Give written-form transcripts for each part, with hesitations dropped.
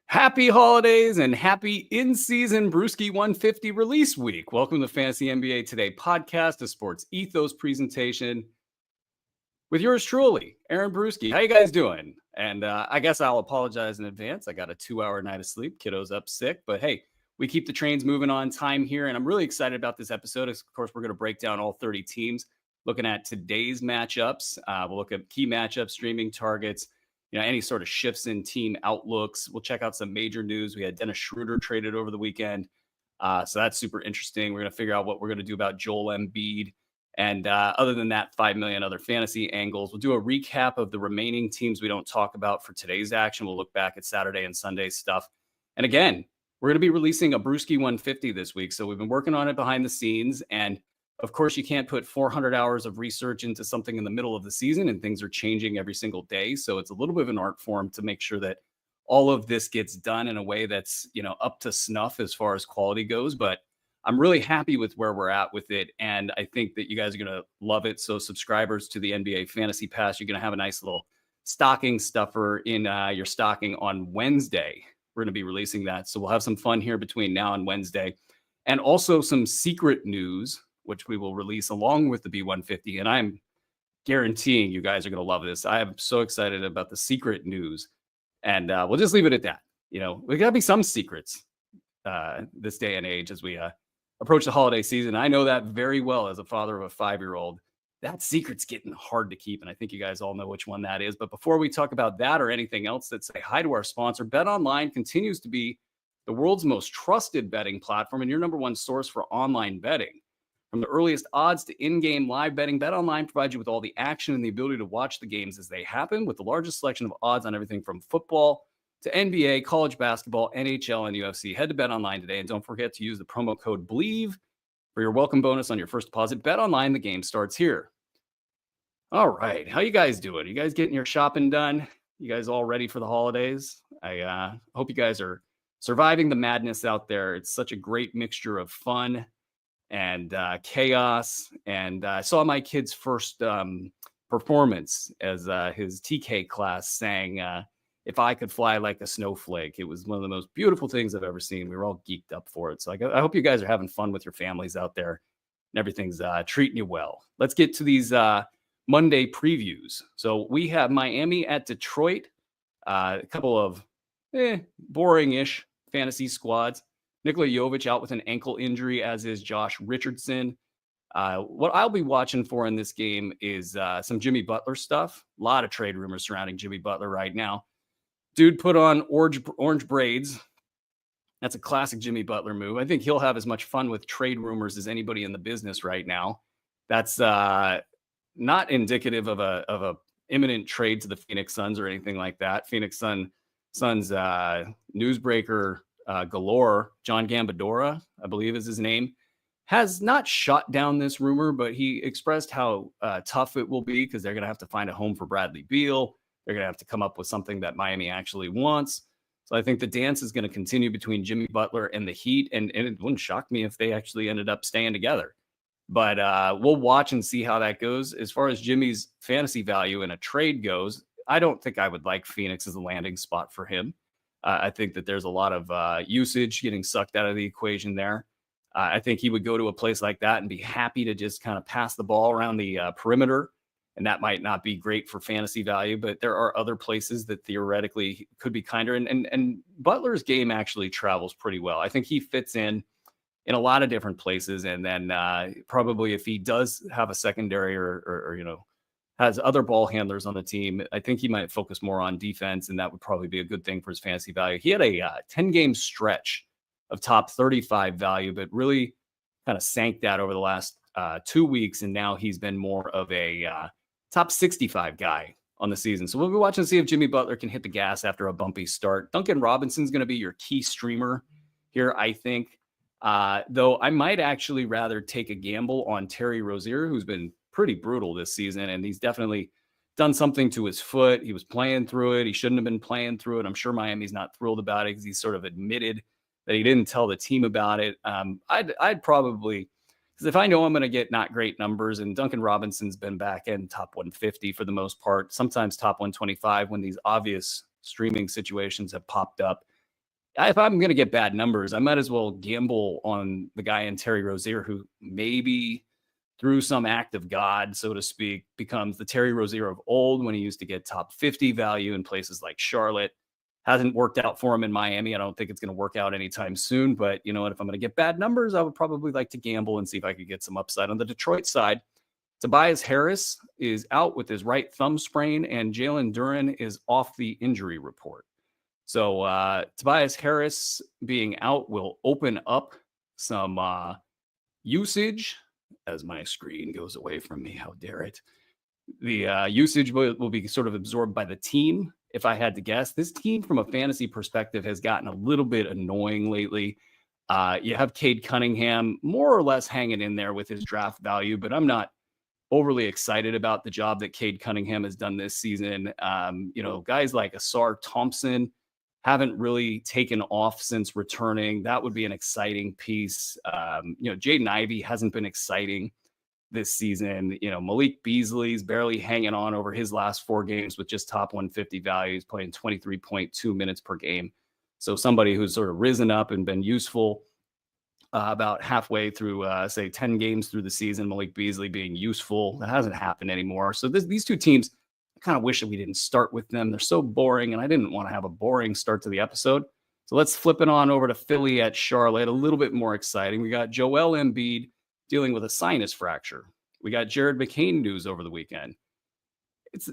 Happy holidays and happy in-season Bruski 150 release week. Welcome to Fantasy NBA Today podcast, a sports ethos presentation with yours truly, Aaron Bruski. How you guys doing? And I guess I'll apologize in advance. I got a 2-hour night of sleep. Kiddo's up sick, but hey, we keep the trains moving on time here, and I'm really excited about this episode. Of course, we're going to break down all 30 teams, looking at today's matchups. We'll look at key matchups, streaming targets, any sort of shifts in team outlooks. We'll check out some major news. We had Dennis Schroeder traded over the weekend. So that's super interesting. We're going to figure out what we're going to do about Joel Embiid. And other than that, 5 million other fantasy angles. We'll do a recap of the remaining teams we don't talk about for today's action. We'll look back at Saturday and Sunday stuff. And again, we're going to be releasing a Bruski 150 this week. So we've been working on it behind the scenes. And of course, you can't put 400 hours of research into something in the middle of the season, and things are changing every single day. So it's a little bit of an art form to make sure that all of this gets done in a way that's, up to snuff as far as quality goes. But I'm really happy with where we're at with it. And I think that you guys are going to love it. So subscribers to the NBA Fantasy Pass, you're going to have a nice little stocking stuffer in your stocking on Wednesday. We're going to be releasing that. So we'll have some fun here between now and Wednesday. And also some secret news, which we will release along with the B150. And I'm guaranteeing you guys are going to love this. I am so excited about the secret news. And we'll just leave it at that. We got to be some secrets this day and age as we approach the holiday season. I know that very well as a father of a 5-year-old. That secret's getting hard to keep. And I think you guys all know which one that is. But before we talk about that or anything else, let's say hi to our sponsor. BetOnline continues to be the world's most trusted betting platform and your number one source for online betting. From the earliest odds to in-game live betting, BetOnline provides you with all the action and the ability to watch the games as they happen with the largest selection of odds on everything from football to NBA, college basketball, NHL, and UFC. Head to BetOnline today and don't forget to use the promo code BLEAV for your welcome bonus on your first deposit. BetOnline, the game starts here. All right, how you guys doing? You guys getting your shopping done? You guys all ready for the holidays? I hope you guys are surviving the madness out there. It's such a great mixture of fun and chaos. And I saw my kid's first performance as his TK class sang If I Could Fly Like a Snowflake. It was one of the most beautiful things I've ever seen. We were all geeked up for it. So I hope you guys are having fun with your families out there and everything's treating you well. Let's get to these Monday previews. So we have Miami at Detroit, a couple of boring-ish fantasy squads. Nikola Jovic out with an ankle injury, as is Josh Richardson. What I'll be watching for in this game is some Jimmy Butler stuff. A lot of trade rumors surrounding Jimmy Butler right now. Dude put on orange braids. That's a classic Jimmy Butler move. I think he'll have as much fun with trade rumors as anybody in the business right now. That's not indicative of a imminent trade to the Phoenix Suns or anything like that. Phoenix Suns newsbreaker galore, John Gambadoro, I believe is his name, has not shut down this rumor, but he expressed how tough it will be because they're going to have to find a home for Bradley Beal. They're going to have to come up with something that Miami actually wants. So I think the dance is going to continue between Jimmy Butler and the Heat, and it wouldn't shock me if they actually ended up staying together. But we'll watch and see how that goes. As far as Jimmy's fantasy value in a trade goes, I don't think I would like Phoenix as a landing spot for him. I think that there's a lot of usage getting sucked out of the equation there. I think he would go to a place like that and be happy to just kind of pass the ball around the perimeter. And that might not be great for fantasy value, but there are other places that theoretically could be kinder. And Butler's game actually travels pretty well. I think he fits in a lot of different places. And then probably if he does have a secondary or has other ball handlers on the team, I think he might focus more on defense, and that would probably be a good thing for his fantasy value. He had a 10-game stretch of top 35 value, but really kind of sank that over the last 2 weeks, and now he's been more of a top 65 guy on the season. So we'll be watching to see if Jimmy Butler can hit the gas after a bumpy start. Duncan Robinson's going to be your key streamer here, I think, though I might actually rather take a gamble on Terry Rozier, who's been pretty brutal this season, and he's definitely done something to his foot. He was playing through it. He shouldn't have been playing through it. I'm sure Miami's not thrilled about it because he's sort of admitted that he didn't tell the team about it. I'd probably, because if I know I'm going to get not great numbers, and Duncan Robinson's been back in top 150 for the most part, sometimes top 125 when these obvious streaming situations have popped up. If I'm going to get bad numbers, I might as well gamble on the guy in Terry Rozier, who maybe through some act of God, so to speak, becomes the Terry Rozier of old when he used to get top 50 value in places like Charlotte. Hasn't worked out for him in Miami. I don't think it's going to work out anytime soon. But you know what? If I'm going to get bad numbers, I would probably like to gamble and see if I could get some upside. On the Detroit side, Tobias Harris is out with his right thumb sprain, and Jalen Duren is off the injury report. So Tobias Harris being out will open up some usage as my screen goes away from me. How dare it? The usage will be sort of absorbed by the team. If I had to guess, this team from a fantasy perspective has gotten a little bit annoying lately. You have Cade Cunningham more or less hanging in there with his draft value, but I'm not overly excited about the job that Cade Cunningham has done this season. Guys like Asar Thompson haven't really taken off since returning. That would be an exciting piece. Jaden Ivey hasn't been exciting this season. Malik Beasley's barely hanging on over his last 4 games with just top 150 values, playing 23.2 minutes per game. So somebody who's sort of risen up and been useful about halfway through, say, 10 games through the season, Malik Beasley being useful. That hasn't happened anymore. So these two teams, I kind of wish that we didn't start with them. They're so boring, and I didn't want to have a boring start to the episode. So let's flip it on over to Philly at Charlotte. A little bit more exciting. We got Joel Embiid dealing with a sinus fracture. We got Jared McCain news over the weekend. It's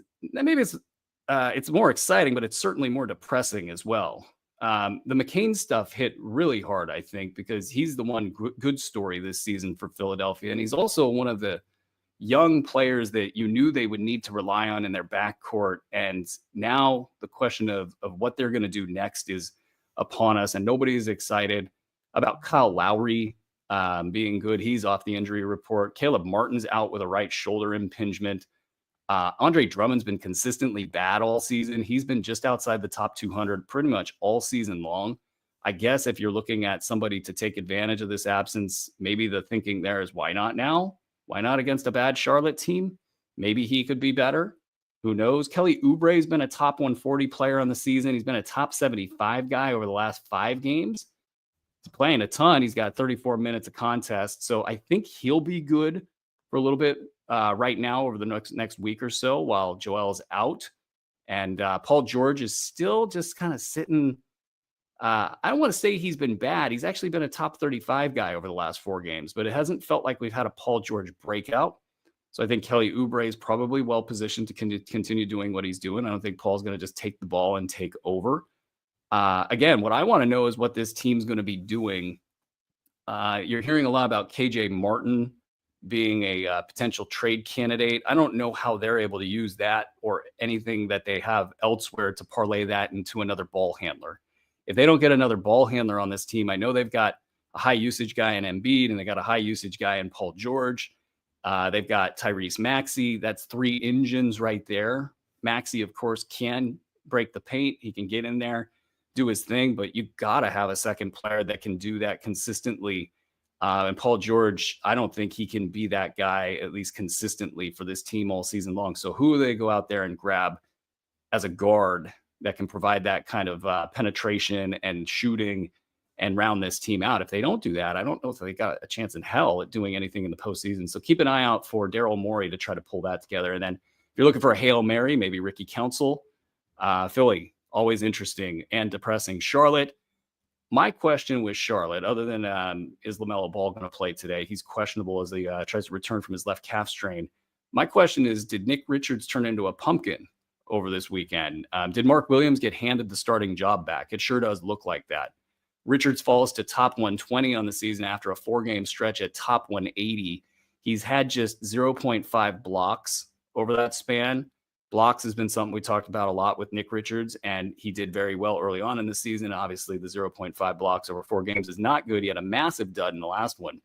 more exciting, but it's certainly more depressing as well. The McCain stuff hit really hard, I think, because he's the one good story this season for Philadelphia. And he's also one of the young players that you knew they would need to rely on in their backcourt. And now the question of what they're going to do next is upon us. And nobody's excited about Kyle Lowry being good. He's off the injury report. Caleb Martin's out with a right shoulder impingement. Andre Drummond's been consistently bad all season. He's been just outside the top 200 pretty much all season long. I guess if you're looking at somebody to take advantage of this absence, maybe the thinking there is, why not now? Why not against a bad Charlotte team? Maybe he could be better. Who knows? Kelly Oubre has been a top 140 player on the season. He's been a top 75 guy over the last 5 games. He's playing a ton. He's got 34 minutes of contest. So I think he'll be good for a little bit right now over the next week or so while Joel's out. And Paul George is still just kind of sitting. I don't want to say he's been bad. He's actually been a top 35 guy over the last 4 games, but it hasn't felt like we've had a Paul George breakout. So I think Kelly Oubre is probably well positioned to continue doing what he's doing. I don't think Paul's going to just take the ball and take over. Again, what I want to know is what this team's going to be doing. You're hearing a lot about KJ Martin being a potential trade candidate. I don't know how they're able to use that or anything that they have elsewhere to parlay that into another ball handler. If they don't get another ball handler on this team, I know they've got a high usage guy in Embiid and they got a high usage guy in Paul George. They've got Tyrese Maxey. That's 3 engines right there. Maxey, of course, can break the paint. He can get in there, do his thing, but you've got to have a second player that can do that consistently. And Paul George, I don't think he can be that guy, at least consistently, for this team all season long. So who do they go out there and grab as a guard that can provide that kind of penetration and shooting and round this team out? If they don't do that, I don't know if they got a chance in hell at doing anything in the postseason. So keep an eye out for Daryl Morey to try to pull that together. And then if you're looking for a Hail Mary, maybe Ricky Council. Philly, always interesting and depressing. Charlotte, my question with Charlotte, other than is LaMelo Ball going to play today? He's questionable as he tries to return from his left calf strain. My question is, did Nick Richards turn into a pumpkin over this weekend? Did Mark Williams get handed the starting job back? It sure does look like that. Richards falls to top 120 on the season after a 4-game stretch at top 180. He's had just 0.5 blocks over that span. Blocks has been something we talked about a lot with Nick Richards, and he did very well early on in the season. Obviously, the 0.5 blocks over 4 games is not good. He had a massive dud in the last one.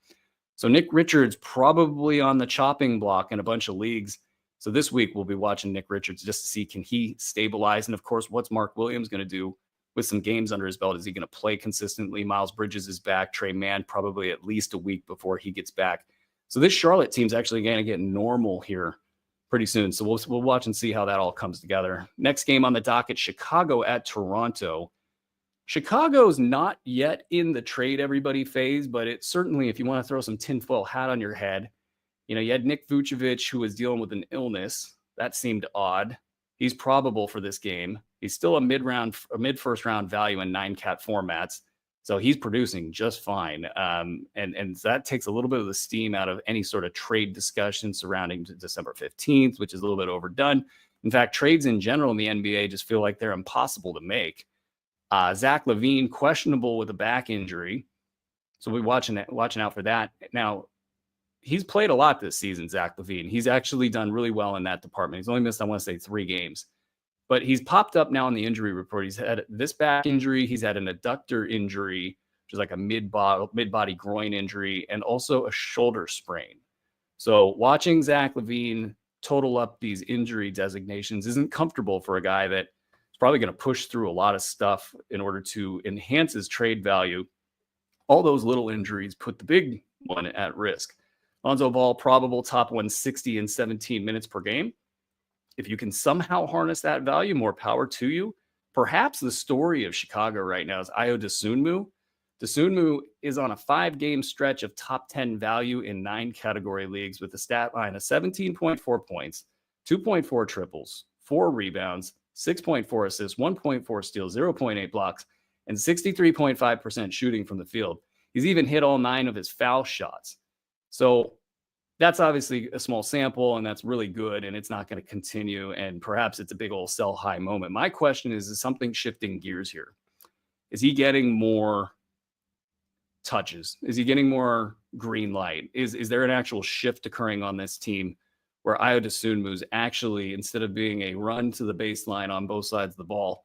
So Nick Richards probably on the chopping block in a bunch of leagues. So this week we'll be watching Nick Richards just to see, can he stabilize? And of course, what's Mark Williams going to do with some games under his belt? Is he going to play consistently? Miles Bridges is back. Trey Mann probably at least a week before he gets back. So this Charlotte team's actually going to get normal here pretty soon. So we'll watch and see how that all comes together. Next game on the docket, Chicago at Toronto. Chicago's not yet in the trade everybody phase, but it's certainly, if you want to throw some tinfoil hat on your head, you had Nick Vucevic, who was dealing with an illness. That seemed odd. He's probable for this game. He's still a mid-first round value in 9-cat formats. So he's producing just fine. And that takes a little bit of the steam out of any sort of trade discussion surrounding December 15th, which is a little bit overdone. In fact, trades in general in the NBA just feel like they're impossible to make. Zach LaVine, questionable with a back injury. So we're watching out for that. Now, he's played a lot this season, Zach LaVine. He's actually done really well in that department. He's only missed, I want to say, 3 games. But he's popped up now in the injury report. He's had this back injury. He's had an adductor injury, which is like a mid-body groin injury, and also a shoulder sprain. So watching Zach LaVine total up these injury designations isn't comfortable for a guy that is probably going to push through a lot of stuff in order to enhance his trade value. All those little injuries put the big one at risk. Lonzo Ball, probable top 160 in 17 minutes per game. If you can somehow harness that value, more power to you. Perhaps the story of Chicago right now is Ayo Dosunmu. Dosunmu is on a 5-game stretch of top 10 value in 9 category leagues with a stat line of 17.4 points, 2.4 triples, 4 rebounds, 6.4 assists, 1.4 steals, 0.8 blocks, and 63.5% shooting from the field. He's even hit all 9 of his foul shots. So that's obviously a small sample, and that's really good, and it's not going to continue, and perhaps it's a big old sell high moment. My question is something shifting gears here? Is he getting more touches? Is he getting more green light? Is there an actual shift occurring on this team where Ayo Dosunmu is actually, instead of being a run to the baseline on both sides of the ball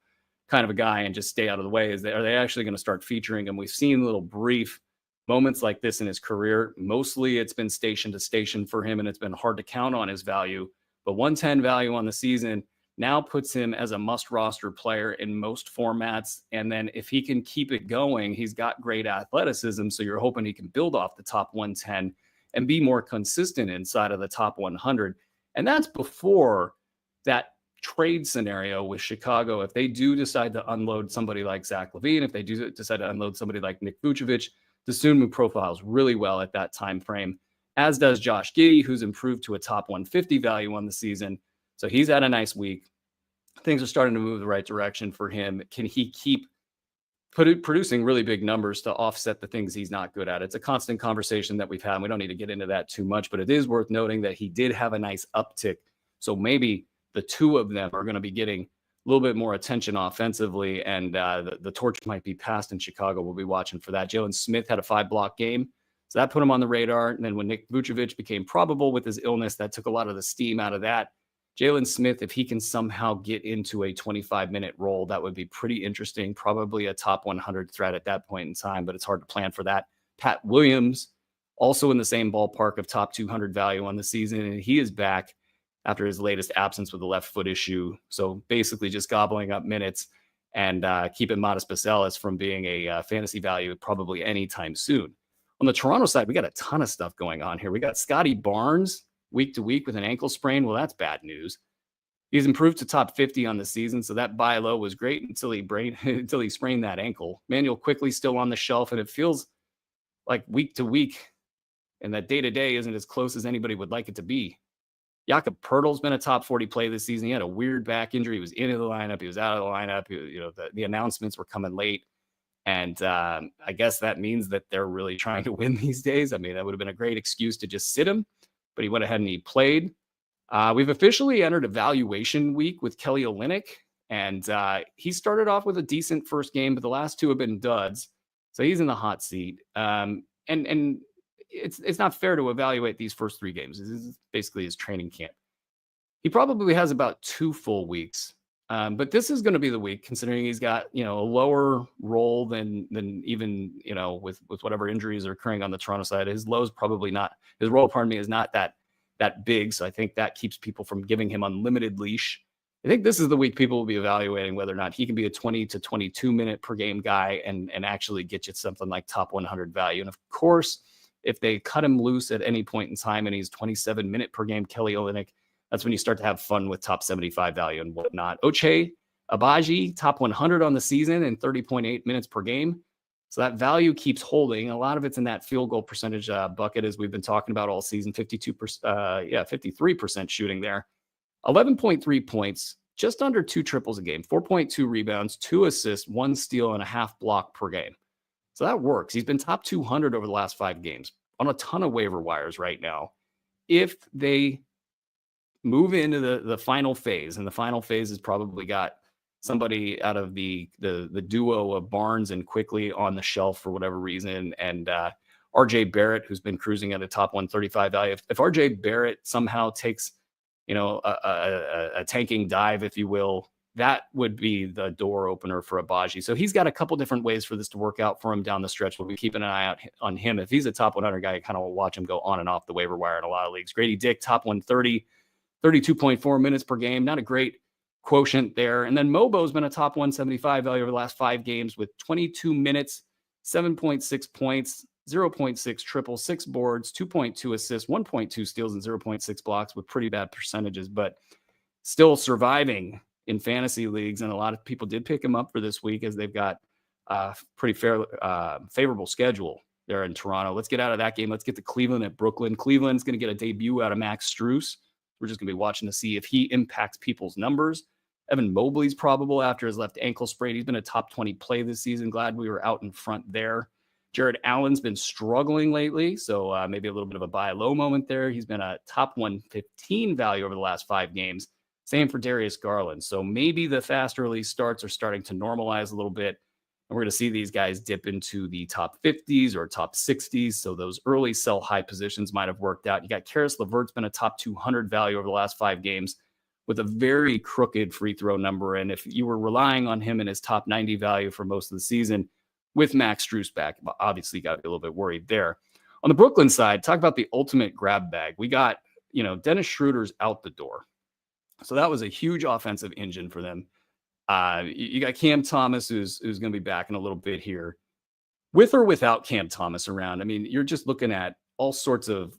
kind of a guy and just stay out of the way, are they actually going to start featuring him? We've seen little brief moments like this in his career. Mostly it's been station to station for him, and it's been hard to count on his value. But 110 value on the season now puts him as a must-roster player in most formats. And then if he can keep it going, he's got great athleticism, so you're hoping he can build off the top 110 and be more consistent inside of the top 100. And that's before that trade scenario with Chicago. If they do decide to unload somebody like Zach LaVine, if they do decide to unload somebody like Nick Vucevic, Dosunmu profiles really well at that time frame, as does Josh Giddey, who's improved to a top 150 value on the season. So he's had a nice week. Things are starting to move the right direction for him. Can he keep producing really big numbers to offset the things he's not good at? It's a constant conversation that we've had, and we don't need to get into that too much, but it is worth noting that he did have a nice uptick. So maybe the two of them are going to be getting a little bit more attention offensively, and the torch might be passed in Chicago. We'll be watching for that. Jalen Smith had a 5-block game, so that put him on the radar. And then when Nick Vucevic became probable with his illness, that took a lot of the steam out of that. Jalen Smith, if he can somehow get into a 25-minute role, that would be pretty interesting. Probably a top 100 threat at that point in time, but it's hard to plan for that. Pat Williams, also in the same ballpark of top 200 value on the season, and he is back after his latest absence with the left foot issue. So basically just gobbling up minutes and keeping Modest Basalis from being a fantasy value probably anytime soon. On the Toronto side, we got a ton of stuff going on here. We got Scotty Barnes week to week with an ankle sprain. Well, that's bad news. He's improved to top 50 on the season, so that buy low was great until he sprained that ankle. Manuel quickly still on the shelf, and it feels like week to week, and that day to day isn't as close as anybody would like it to be. Jakob Poeltl's been a top 40 play this season. He had a weird back injury. He was into the lineup. He was out of the lineup. The announcements were coming late. And I guess that means that they're really trying to win these days. I mean, that would have been a great excuse to just sit him, but he went ahead and he played. We've officially entered evaluation week with Kelly Olynyk, and he started off with a decent first game, but the last 2 have been duds. So he's in the hot seat. And it's not fair to evaluate these first 3 games. This is basically his training camp. He probably has about 2 full weeks. But this is going to be the week, considering he's got, a lower role than even, with whatever injuries are occurring on the Toronto side. His role, is not that big. So I think that keeps people from giving him unlimited leash. I think this is the week people will be evaluating whether or not he can be a 20 to 22 minute per game guy and actually get you something like top 100 value. And of course, if they cut him loose at any point in time and he's 27-minute per game Kelly Olynyk, that's when you start to have fun with top 75 value and whatnot. Ochai Abaji, top 100 on the season and 30.8 minutes per game. So that value keeps holding. A lot of it's in that field goal percentage bucket, as we've been talking about all season. 53% shooting there. 11.3 points, just under 2 triples a game, 4.2 rebounds, 2 assists, 1 steal, and a half block per game. So that works. He's been top 200 over the last 5 games on a ton of waiver wires right now. If they move into the final phase, and the final phase has probably got somebody out of the duo of Barnes and Quickly on the shelf for whatever reason, and RJ Barrett, who's been cruising at a top 135 value. If RJ Barrett somehow takes, a tanking dive, if you will, that would be the door opener for Abaji. So he's got a couple different ways for this to work out for him down the stretch. We'll be keeping an eye out on him. If he's a top 100 guy, I kind of watch him go on and off the waiver wire in a lot of leagues. Grady Dick, top 130, 32.4 minutes per game. Not a great quotient there. And then Mobo's been a top 175 value over the last 5 games with 22 minutes, 7.6 points, 0.6 triple, 6 boards, 2.2 assists, 1.2 steals, and 0.6 blocks with pretty bad percentages, but still surviving in fantasy leagues. And a lot of people did pick him up for this week as they've got a pretty favorable schedule there in Toronto. Let's get out of that game. Let's get to Cleveland at Brooklyn. Cleveland's going to get a debut out of Max Strus. We're just going to be watching to see if he impacts people's numbers. Evan Mobley's probable after his left ankle sprain. He's been a top 20 play this season. Glad we were out in front there. Jared Allen's been struggling lately, so maybe a little bit of a buy low moment there. He's been a top 115 value over the last 5 games. Same for Darius Garland. So maybe the fast early starts are starting to normalize a little bit, and we're going to see these guys dip into the top 50s or top 60s. So those early sell high positions might have worked out. You got Karis LeVert's been a top 200 value over the last 5 games with a very crooked free throw number. And if you were relying on him in his top 90 value for most of the season, with Max Strus back, obviously got to be a little bit worried there. On the Brooklyn side, talk about the ultimate grab bag. We got, Dennis Schroeder's out the door. So that was a huge offensive engine for them. You got Cam Thomas, who's going to be back in a little bit here. With or without Cam Thomas around, I mean, you're just looking at all sorts of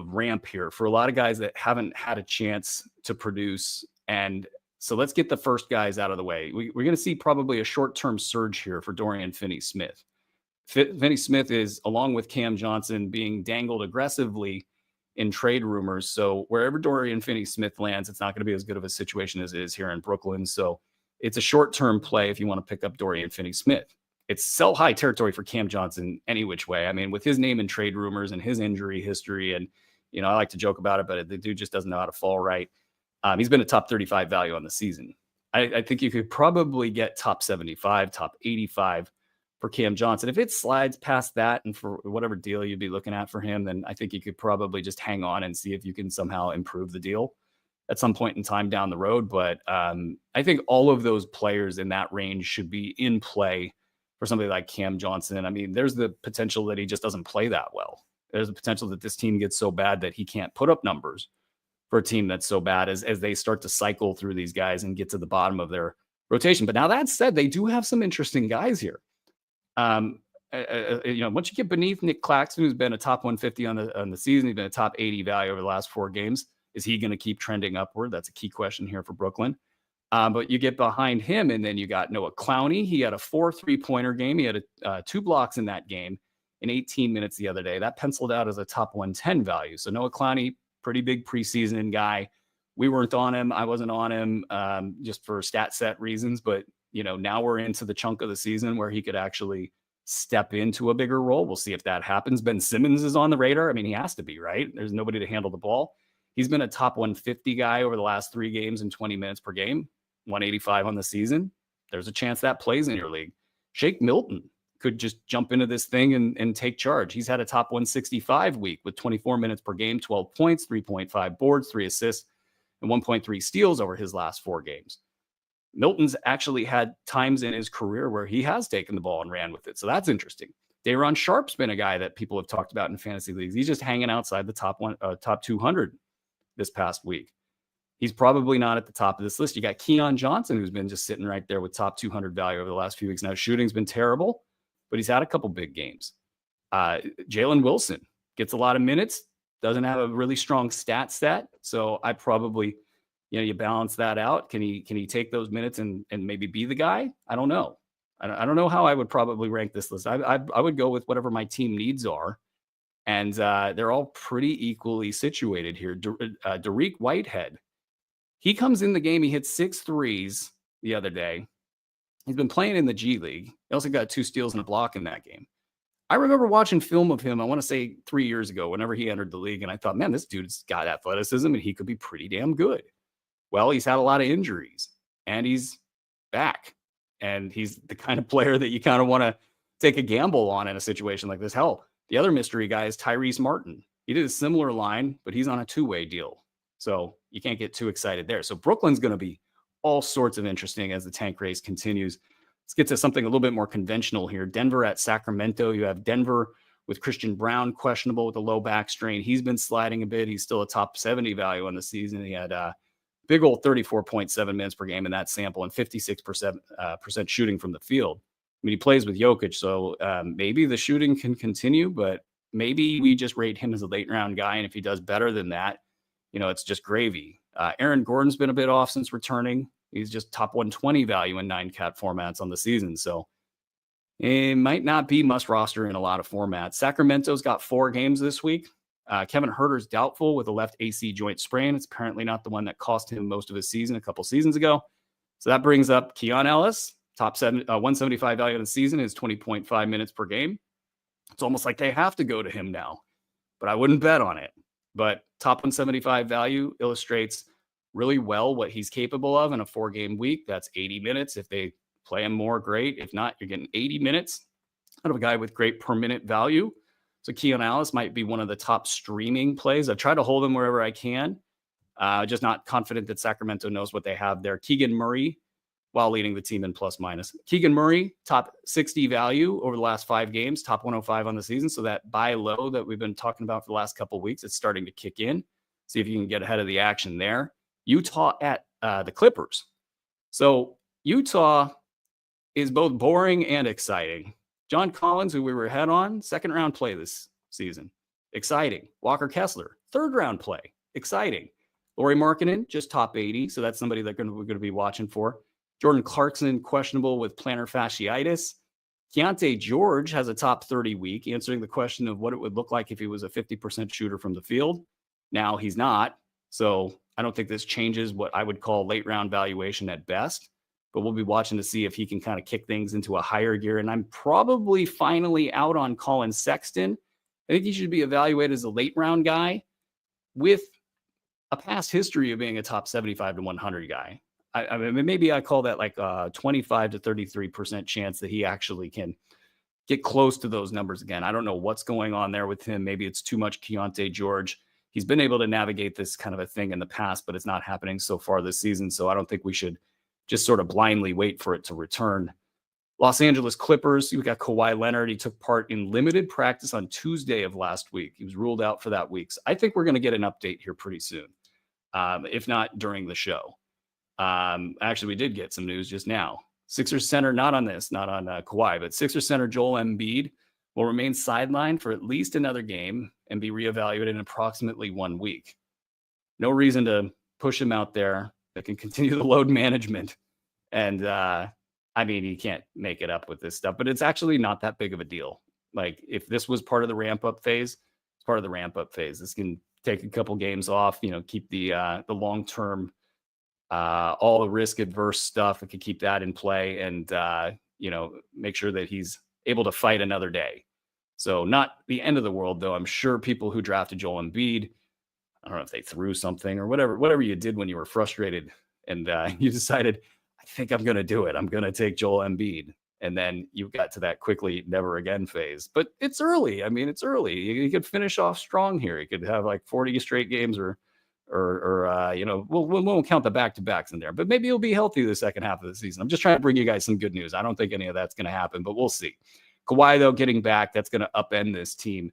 ramp here for a lot of guys that haven't had a chance to produce. And so let's get the first guys out of the way. We're going to see probably a short-term surge here for Dorian Finney-Smith. Finney-Smith is, along with Cam Johnson, being dangled aggressively in trade rumors. So wherever Dorian Finney-Smith lands, it's not going to be as good of a situation as it is here in Brooklyn. So it's a short-term play if you want to pick up Dorian Finney-Smith. It's sell high territory for Cam Johnson any which way. I mean, with his name in trade rumors and his injury history, and, I like to joke about it, but the dude just doesn't know how to fall right. He's been a top 35 value on the season. I think you could probably get top 75, top 85 for Cam Johnson. If it slides past that and for whatever deal you'd be looking at for him, then I think you could probably just hang on and see if you can somehow improve the deal at some point in time down the road. But I think all of those players in that range should be in play for somebody like Cam Johnson. I mean, there's the potential that he just doesn't play that well. There's the potential that this team gets so bad that he can't put up numbers for a team that's so bad as they start to cycle through these guys and get to the bottom of their rotation. But now that said, they do have some interesting guys here. Once you get beneath Nick Claxton, who's been a top 150 on the season, he's been a top 80 value over the last 4 games. Is he going to keep trending upward? That's a key question here for Brooklyn. But you get behind him, and then you got Noah Clowney. He had a 4 3-pointer game. He had 2 blocks in that game in 18 minutes the other day. That penciled out as a top 110 value. So Noah Clowney, pretty big preseason guy. We weren't on him. I wasn't on him just for stat set reasons. But, now we're into the chunk of the season where he could actually step into a bigger role. We'll see if that happens. Ben Simmons is on the radar. I mean, he has to be, right? There's nobody to handle the ball. He's been a top 150 guy over the last 3 games and 20 minutes per game, 185 on the season. There's a chance that plays in your league. Shake Milton could just jump into this thing and take charge. He's had a top 165 week with 24 minutes per game, 12 points, 3.5 boards, 3 assists, and 1.3 steals over his last 4 games. Milton's actually had times in his career where he has taken the ball and ran with it. So that's interesting. Day'Ron Sharpe's been a guy that people have talked about in fantasy leagues. He's just hanging outside the top 200 this past week. He's probably not at the top of this list. You got Keon Johnson, who's been just sitting right there with top 200 value over the last few weeks. Now, shooting's been terrible, but he's had a couple big games. Jalen Wilson gets a lot of minutes, doesn't have a really strong stat. So I probably You balance that out. Can he take those minutes and maybe be the guy? I don't know. I don't know how I would probably rank this list. I would go with whatever my team needs are, and they're all pretty equally situated here. Derek Whitehead, he comes in the game. He hit 6 threes the other day. He's been playing in the G League. He also got 2 steals and a block in that game. I remember watching film of him, I want to say 3 years ago, whenever he entered the league, and I thought, man, this dude's got athleticism and he could be pretty damn good. Well, he's had a lot of injuries and he's back. And he's the kind of player that you kind of want to take a gamble on in a situation like this. Hell, the other mystery guy is Tyrese Martin. He did a similar line, but he's on a 2-way deal. So you can't get too excited there. So Brooklyn's going to be all sorts of interesting as the tank race continues. Let's get to something a little bit more conventional here. Denver at Sacramento. You have Denver with Christian Brown questionable with a low back strain. He's been sliding a bit. He's still a top 70 value on the season. He had big old 34.7 minutes per game in that sample and 56% shooting from the field. I mean, he plays with Jokic, so maybe the shooting can continue, but maybe we just rate him as a late round guy. And if he does better than that, it's just gravy. Aaron Gordon's been a bit off since returning. He's just top 120 value in 9-cat formats on the season. So it might not be must roster in a lot of formats. Sacramento's got 4 games this week. Kevin Huerter's doubtful with a left AC joint sprain. It's apparently not the one that cost him most of his season a couple seasons ago. So that brings up Keon Ellis, top 175 value in the season, is 20.5 minutes per game. It's almost like they have to go to him now, but I wouldn't bet on it. But top 175 value illustrates really well what he's capable of in a 4-game week. That's 80 minutes. If they play him more, great. If not, you're getting 80 minutes out of a guy with great per minute value. So Keon Ellis might be one of the top streaming plays. I've tried to hold him wherever I can. Just not confident that Sacramento knows what they have there. Keegan Murray, while leading the team in plus minus. Keegan Murray, top 60 value over the last 5 games, top 105 on the season. So that buy low that we've been talking about for the last couple of weeks, it's starting to kick in. See if you can get ahead of the action there. Utah at the Clippers. So Utah is both boring and exciting. John Collins, who we were ahead on, 2nd round play this season. Exciting. Walker Kessler, 3rd round play. Exciting. Lauri Markkanen, just top 80. So that's somebody that we're going to be watching for. Jordan Clarkson, questionable with plantar fasciitis. Keontae George has a top 30 week, answering the question of what it would look like if he was a 50% shooter from the field. Now he's not. So I don't think this changes what I would call late round valuation at best, but we'll be watching to see if he can kind of kick things into a higher gear. And I'm probably finally out on Colin Sexton. I think he should be evaluated as a late round guy with a past history of being a top 75 to 100 guy. I mean, maybe I call that like a 25 to 33% chance that he actually can get close to those numbers again. I don't know what's going on there with him. Maybe it's too much Keontae George. He's been able to navigate this kind of a thing in the past, but it's not happening so far this season. So I don't think we should just sort of blindly wait for it to return. Los Angeles Clippers, you've got Kawhi Leonard. He took part in limited practice on Tuesday of last week. He was ruled out for that week. So I think we're going to get an update here pretty soon, if not during the show. Actually, we did get some news just now. Sixers center, not on Kawhi, but Sixers center Joel Embiid will remain sidelined for at least another game and be reevaluated in approximately 1 week. No reason to push him out there. That can continue the load management. And I mean, you can't make it up with this stuff, but it's actually not that big of a deal. Like if this was part of the ramp up phase, it's part of the ramp up phase. This can take a couple games off, keep the long-term, all the risk adverse stuff. It could keep that in play and, make sure that he's able to fight another day. So not the end of the world, though. I'm sure people who drafted Joel Embiid, I don't know if they threw something or whatever you did when you were frustrated and you decided, I think I'm going to do it. I'm going to take Joel Embiid. And then you got to that quickly never again phase. But it's early. I mean, it's early. You could finish off strong here. You could have like 40 straight games or we won't count the back-to-backs in there. But maybe he'll be healthy the second half of the season. I'm just trying to bring you guys some good news. I don't think any of that's going to happen, but we'll see. Kawhi, though, getting back, that's going to upend this team.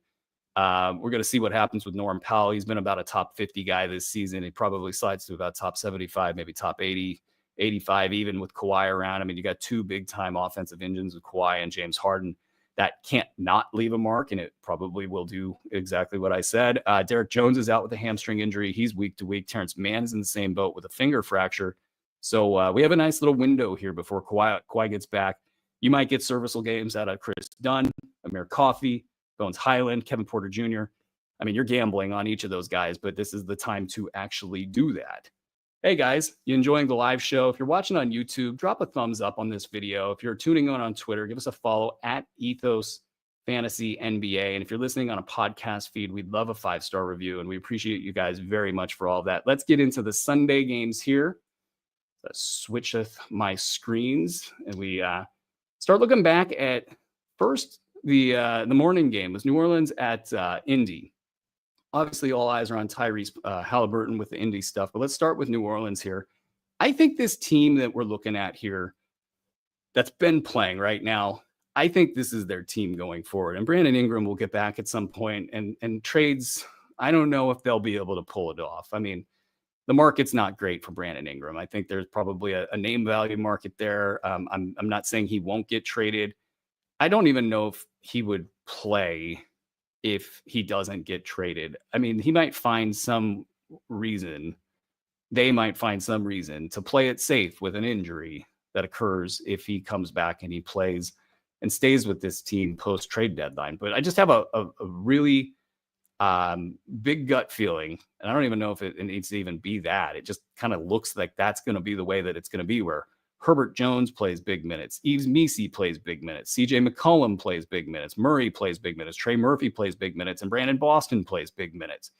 We're going to see what happens with Norm Powell. He's been about a top 50 guy this season. He probably slides to about top 75, maybe top 80, 85, even with Kawhi around. I mean, you got 2 big-time offensive engines with Kawhi and James Harden. that can't not leave a mark, and it probably will do exactly what I said. Derek Jones is out with a hamstring injury. He's week to week. Terrence Mann is in the same boat with a finger fracture. So we have a nice little window here before Kawhi gets back. You might get serviceable games out of Chris Dunn, Amir Coffey, Bones Highland, Kevin Porter Jr. I mean, you're gambling on each of those guys, but this is the time to actually do that. Hey guys, you enjoying the live show? If you're watching on YouTube, drop a thumbs up on this video. If you're tuning on Twitter, give us a follow at Ethos Fantasy NBA. And if you're listening on a podcast feed, we'd love a 5-star review, and we appreciate you guys very much for all of that. Let's get into the Sunday games here. Let's switch my screens, and we start looking back at first the morning game was New Orleans at Indy. Obviously, all eyes are on Tyrese Halliburton with the Indy stuff, but let's start with New Orleans here. I think this team that we're looking at here that's been playing right now, I think this is their team going forward. And Brandon Ingram will get back at some point, and trades, I don't know if they'll be able to pull it off. I mean, the market's not great for Brandon Ingram. I think there's probably a name value market there. I'm not saying he won't get traded. I don't even know if he would play if he doesn't get traded. I mean, he might find some reason, they might find some reason to play it safe with an injury that occurs if he comes back and he plays and stays with this team post trade deadline. But I just have a really big gut feeling, and I don't even know if it needs to even be that. It just kind of looks like that's going to be the way that it's going to be, where Herbert Jones plays big minutes, Yves Missi plays big minutes, CJ McCollum plays big minutes, Murray plays big minutes, Trey Murphy plays big minutes, and Brandon Boston plays big minutes.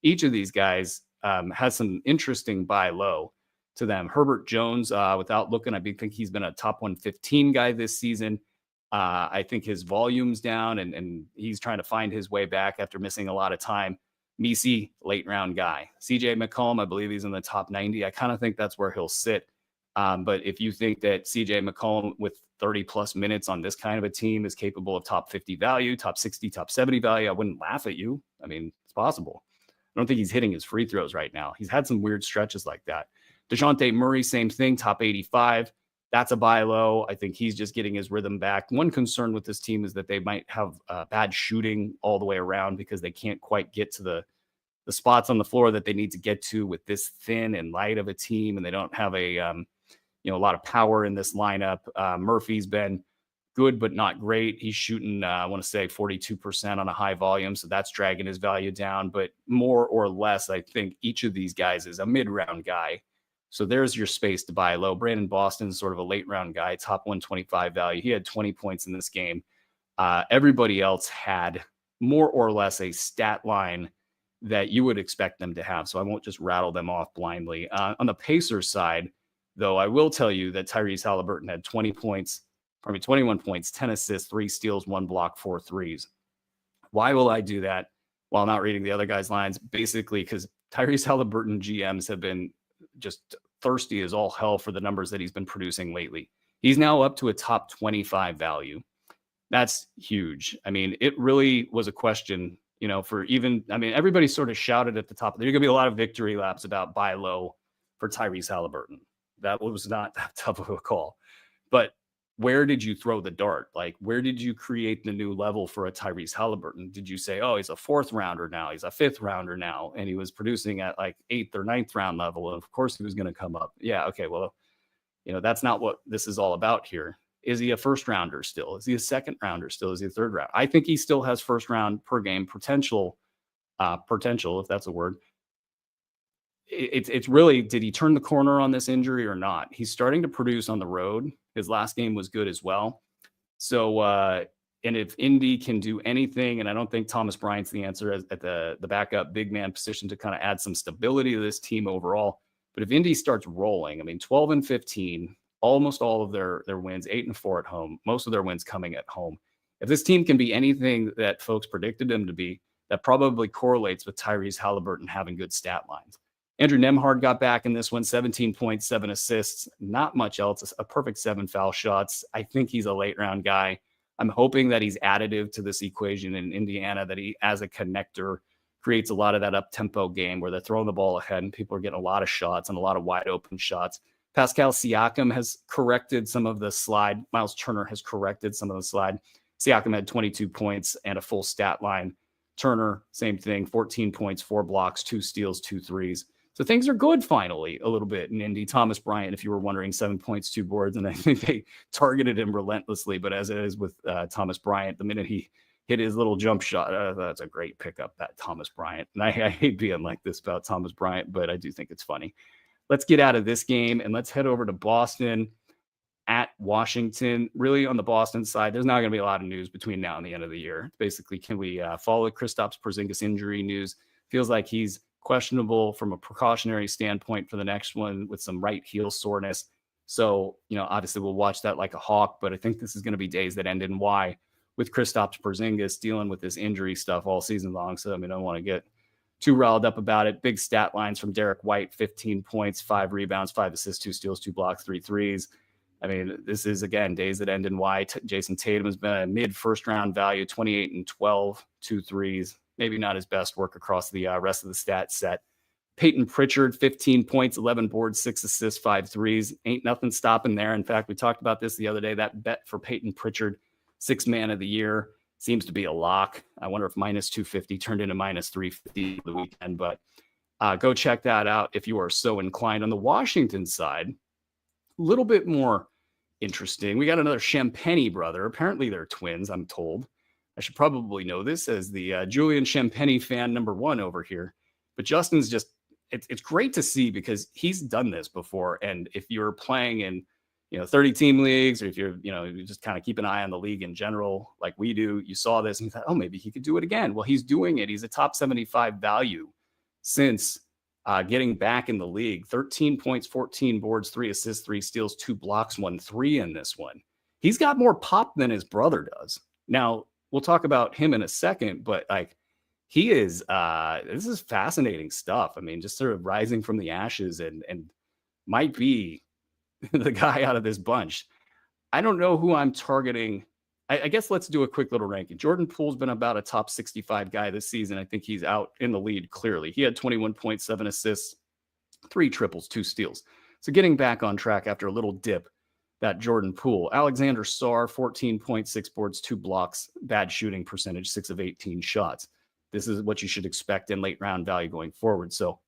Each of these guys has some interesting buy low to them. Herbert Jones, without looking, I think he's been a top 115 guy this season. I think his volume's down, and he's trying to find his way back after missing a lot of time. Missi, late round guy. CJ McCollum, I believe he's in the top 90. I kind of think that's where he'll sit. But if you think that CJ McCollum with 30 plus minutes on this kind of a team is capable of top 50 value, top 60, top 70 value, I wouldn't laugh at you. I mean, it's possible. I don't think he's hitting his free throws right now. He's had some weird stretches like that. DeJounte Murray, same thing, top 85. That's a buy low. I think he's just getting his rhythm back. One concern with this team is that they might have bad shooting all the way around because they can't quite get to the spots on the floor that they need to get to with this thin and light of a team, and they don't have a lot of power in this lineup. Murphy's been good, but not great. He's shooting, I want to say 42% on a high volume. So that's dragging his value down, but more or less, I think each of these guys is a mid-round guy. So there's your space to buy low. Brandon Boston's sort of a late round guy, top 125 value. He had 20 points in this game. Everybody else had more or less a stat line that you would expect them to have. So I won't just rattle them off blindly. On the Pacers side, though, I will tell you that Tyrese Halliburton had 21 points, 10 assists, 3 steals, 1 block, 4 threes. Why will I do that while not reading the other guys' lines? Basically, because Tyrese Halliburton GMs have been just thirsty as all hell for the numbers that he's been producing lately. He's now up to a top 25 value. That's huge. I mean, it really was a question, everybody sort of shouted at the top. There's going to be a lot of victory laps about buy low for Tyrese Halliburton. That was not that tough of a call. But where did you throw the dart? Like, where did you create the new level for a Tyrese Halliburton? Did you say, oh, he's a 4th rounder now, he's a 5th rounder now, and he was producing at like 8th or 9th round level, and of course he was going to come up? Yeah, okay, well, that's not what this is all about here. Is he a 1st rounder still? Is he a 2nd rounder still? Is he a 3rd round? I think he still has 1st round per game potential, if that's a word. It's really, did he turn the corner on this injury or not? He's starting to produce on the road. His last game was good as well. So, and if Indy can do anything, and I don't think Thomas Bryant's the answer at the backup big man position to kind of add some stability to this team overall. But if Indy starts rolling, 12-15, almost all of their wins, 8-4 at home, most of their wins coming at home. If this team can be anything that folks predicted them to be, that probably correlates with Tyrese Halliburton having good stat lines. Andrew Nembhard got back in this one, 17 points, 7 assists, not much else, a perfect 7 foul shots. I think he's a late round guy. I'm hoping that he's additive to this equation in Indiana, that he, as a connector, creates a lot of that up-tempo game where they're throwing the ball ahead and people are getting a lot of shots and a lot of wide open shots. Pascal Siakam has corrected some of the slide. Miles Turner has corrected some of the slide. Siakam had 22 points and a full stat line. Turner, same thing, 14 points, 4 blocks, 2 steals, 2 threes. So things are good finally a little bit in Indy. Thomas Bryant, if you were wondering, 7 points, 2 boards, and I think they targeted him relentlessly. But as it is with Thomas Bryant, the minute he hit his little jump shot, that's a great pickup, that Thomas Bryant. And I hate being like this about Thomas Bryant, but I do think it's funny. Let's get out of this game and let's head over to Boston at Washington. Really, on the Boston side, there's not going to be a lot of news between now and the end of the year. Basically, can we follow Kristaps Porzingis injury news? Feels like he's questionable from a precautionary standpoint for the next one with some right heel soreness. So, obviously we'll watch that like a hawk, but I think this is going to be days that end in Y with Kristaps Porzingis dealing with this injury stuff all season long. So, I don't want to get too riled up about it. Big stat lines from Derek White, 15 points, 5 rebounds, 5 assists, 2 steals, 2 blocks, 3 threes. This is, again, days that end in Y. Jason Tatum has been a mid-first round value, 28 and 12, 2 threes. Maybe not his best work across the rest of the stat set. Peyton Pritchard, 15 points, 11 boards, 6 assists, 5 threes. Ain't nothing stopping there. In fact, we talked about this the other day. That bet for Peyton Pritchard, 6th man of the year, seems to be a lock. I wonder if minus 250 turned into minus 350 for the weekend. But go check that out if you are so inclined. On the Washington side, a little bit more interesting. We got another Champagnie brother. Apparently they're twins, I'm told. I should probably know this as the Julian Champagnie fan number 1 over here. But Justin's just, it's great to see because he's done this before. And if you're playing in, 30-team leagues, or if you're, you just kind of keep an eye on the league in general, like we do, you saw this and you thought, oh, maybe he could do it again. Well, he's doing it. He's a top 75 value since getting back in the league. 13 points, 14 boards, 3 assists, 3 steals, 2 blocks, 1 3 in this one. He's got more pop than his brother does. Now, we'll talk about him in a second, but he is, this is fascinating stuff. Just sort of rising from the ashes and might be the guy out of this bunch. I don't know who I'm targeting. I guess let's do a quick little ranking. Jordan Poole's been about a top 65 guy this season. I think he's out in the lead clearly. He had 21.7 assists, 3 triples, 2 steals. So getting back on track after a little dip, that Jordan Poole. Alexander Sarr, 14.6 boards, 2 blocks, bad shooting percentage, 6 of 18 shots. This is what you should expect in late round value going forward. So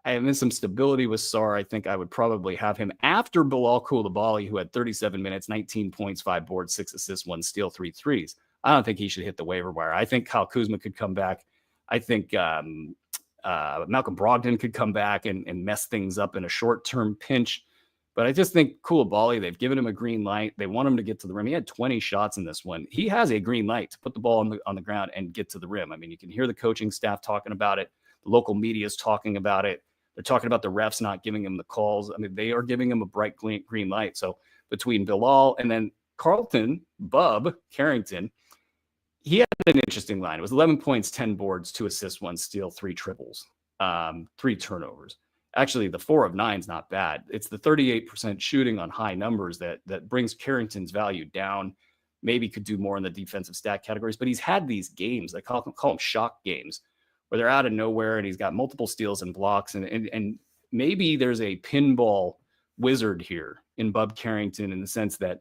I have some stability with Sarr. I think I would probably have him after Bilal Coulibaly, who had 37 minutes, 19 points, 5 boards, 6 assists, 1 steal, 3 threes. I don't think he should hit the waiver wire. I think Kyle Kuzma could come back. I think Malcolm Brogdon could come back and mess things up in a short-term pinch. But I just think Coulibaly, they've given him a green light. They want him to get to the rim. He had 20 shots in this one. He has a green light to put the ball on the ground and get to the rim. You can hear the coaching staff talking about it. The local media is talking about it. They're talking about the refs not giving him the calls. They are giving him a bright green light. So between Bilal and then Bub Carrington, he had an interesting line. It was 11 points, 10 boards, 2 assists, 1 steal, 3 triples, 3 turnovers. Actually, the 4 of 9 is not bad. It's the 38% shooting on high numbers that brings Carrington's value down. Maybe could do more in the defensive stat categories, but he's had these games. I call them shock games, where they're out of nowhere and he's got multiple steals and blocks. And maybe there's a pinball wizard here in Bub Carrington in the sense that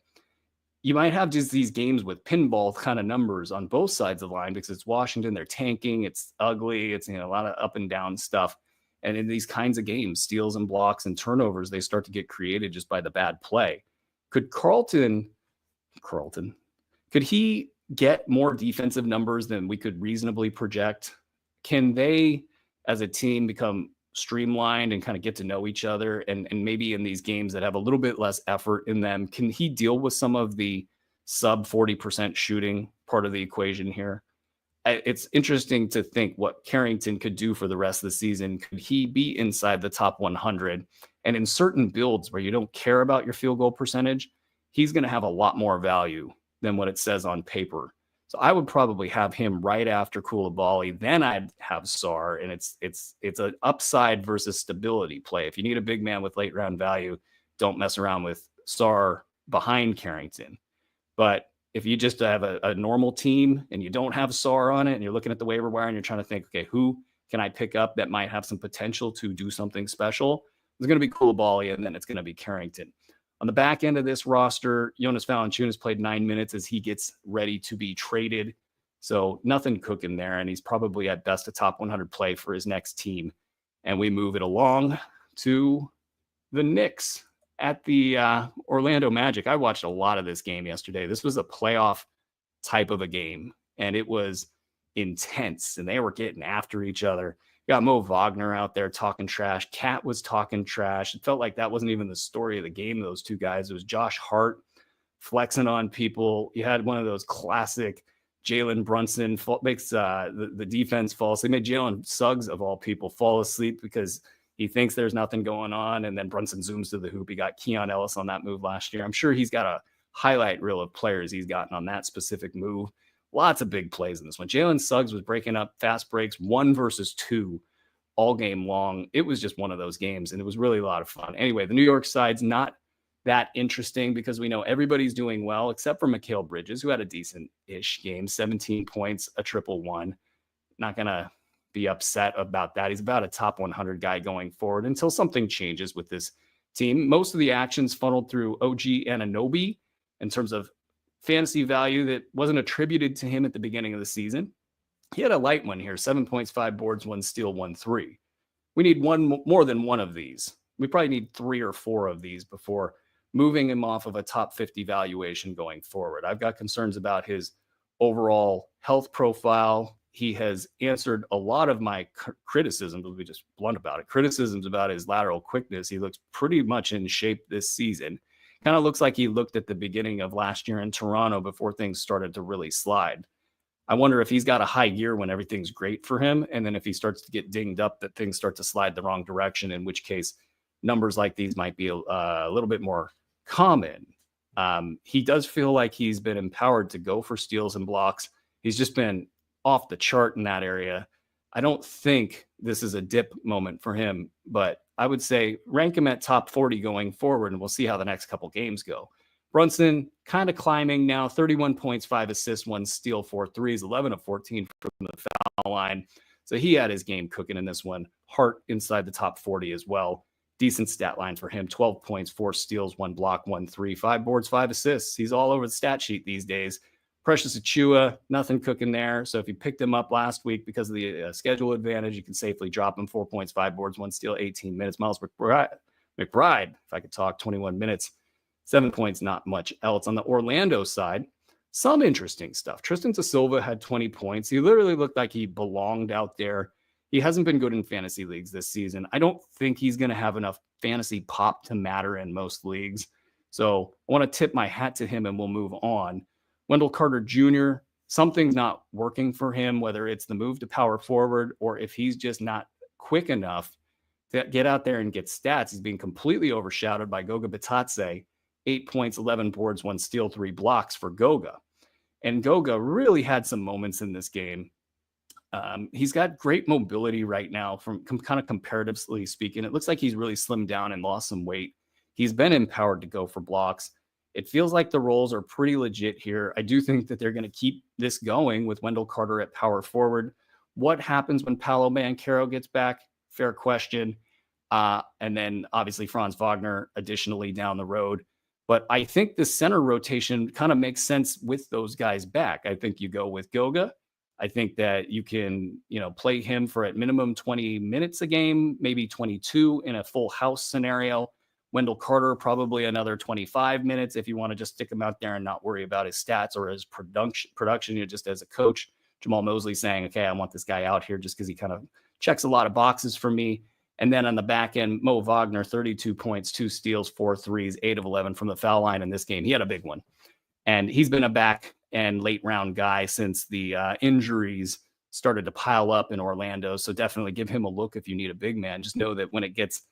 you might have just these games with pinball kind of numbers on both sides of the line because it's Washington. They're tanking. It's ugly. It's a lot of up and down stuff. And in these kinds of games, steals and blocks and turnovers, they start to get created just by the bad play. Could Carlton, could he get more defensive numbers than we could reasonably project? Can they, as a team, become streamlined and kind of get to know each other? And maybe in these games that have a little bit less effort in them, can he deal with some of the sub 40% shooting part of the equation here? It's interesting to think what Carrington could do for the rest of the season. Could he be inside the top 100? And in certain builds where you don't care about your field goal percentage, he's going to have a lot more value than what it says on paper. So I would probably have him right after Coulibaly. Then I'd have Sarr, and it's an upside versus stability play. If you need a big man with late round value, don't mess around with Sarr behind Carrington. But if you just have a normal team and you don't have Sarr on it and you're looking at the waiver wire and you're trying to think, okay, who can I pick up that might have some potential to do something special? It's going to be Coulibaly and then it's going to be Carrington. On the back end of this roster, Jonas Valanciunas played 9 minutes as he gets ready to be traded. So nothing cooking there, and he's probably at best a top 100 play for his next team. And we move it along to the Knicks at the Orlando Magic. I watched a lot of this game yesterday. This was a playoff type of a game, and it was intense, and they were getting after each other. Got Mo Wagner out there talking trash. Cat was talking trash. It felt like that wasn't even the story of the game, those two guys. It was Josh Hart flexing on people. You had one of those classic Jalen Brunson makes the defense fall. So they made Jalen Suggs, of all people, fall asleep because he thinks there's nothing going on, and then Brunson zooms to the hoop. He got Keon Ellis on that move last year. I'm sure he's got a highlight reel of players he's gotten on that specific move. Lots of big plays in this one. Jalen Suggs was breaking up fast breaks 1 versus 2 all game long. It was just one of those games, and it was really a lot of fun. Anyway, the New York side's not that interesting because we know everybody's doing well except for Mikal Bridges, who had a decent-ish game, 17 points, a triple one. Not going to be upset about that. He's about a top 100 guy going forward until something changes with this team. Most of the actions funneled through OG Anunoby in terms of fantasy value that wasn't attributed to him at the beginning of the season. He had a light one here, 7 points, 5 boards, 1 steal, 1 3. We need more than one of these. We probably need 3 or 4 of these before moving him off of a top 50 valuation going forward. I've got concerns about his overall health profile. He has answered a lot of my criticisms, to be just blunt about it, criticisms about his lateral quickness. He looks pretty much in shape this season. Kind of looks like he looked at the beginning of last year in Toronto before things started to really slide. I wonder if he's got a high gear when everything's great for him, and then if he starts to get dinged up, that things start to slide the wrong direction, in which case numbers like these might be a little bit more common. He does feel like he's been empowered to go for steals and blocks. He's just been off the chart in that area. I don't think this is a dip moment for him, but I would say rank him at top 40 going forward, and we'll see how the next couple games go. Brunson kind of climbing now, 31 points, 5 assists, 1 steal, 4 threes, 11 of 14 from the foul line. So he had his game cooking in this one. Hart inside the top 40 as well. Decent stat line for him, 12 points, 4 steals, 1 block, 1 3, 5 boards, 5 assists. He's all over the stat sheet these days. Precious Achiuwa, nothing cooking there. So if you picked him up last week because of the schedule advantage, you can safely drop him. 4 points, 5 boards, 1 steal, 18 minutes. Miles McBride, if I could talk, 21 minutes, 7 points, not much else. On the Orlando side, some interesting stuff. Tristan Silva had 20 points. He literally looked like he belonged out there. He hasn't been good in fantasy leagues this season. I don't think he's going to have enough fantasy pop to matter in most leagues. So I want to tip my hat to him and we'll move on. Wendell Carter Jr., something's not working for him, whether it's the move to power forward or if he's just not quick enough to get out there and get stats. He's being completely overshadowed by Goga Bitadze, 8 points, 11 boards, 1 steal, 3 blocks for Goga. And Goga really had some moments in this game. He's got great mobility right now from kind of comparatively speaking. It looks like he's really slimmed down and lost some weight. He's been empowered to go for blocks. It feels like the roles are pretty legit here. I do think that they're going to keep this going with Wendell Carter at power forward. What happens when Paolo Banchero gets back? Fair question. And then obviously Franz Wagner additionally down the road. But I think the center rotation kind of makes sense with those guys back. I think you go with Goga. I think that you can, play him for at minimum 20 minutes a game, maybe 22 in a full house scenario. Wendell Carter, probably another 25 minutes if you want to just stick him out there and not worry about his stats or his production. Just as a coach, Jamal Mosley saying, okay, I want this guy out here just because he kind of checks a lot of boxes for me. And then on the back end, Mo Wagner, 32 points, 2 steals, 4 threes, 8 of 11 from the foul line in this game. He had a big one. And he's been a back and late round guy since the injuries started to pile up in Orlando. So definitely give him a look if you need a big man. Just know that when it gets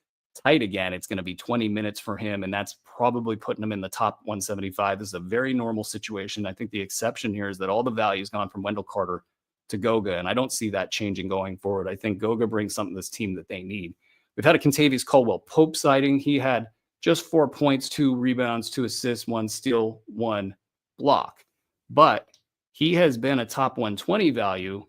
tight again, it's going to be 20 minutes for him. And that's probably putting him in the top 175. This is a very normal situation. I think the exception here is that all the value has gone from Wendell Carter to Goga. And I don't see that changing going forward. I think Goga brings something to this team that they need. We've had a Kentavious Caldwell-Pope sighting. He had just 4 points, 2 rebounds, 2 assists, 1 steal, 1 block. But he has been a top 120 value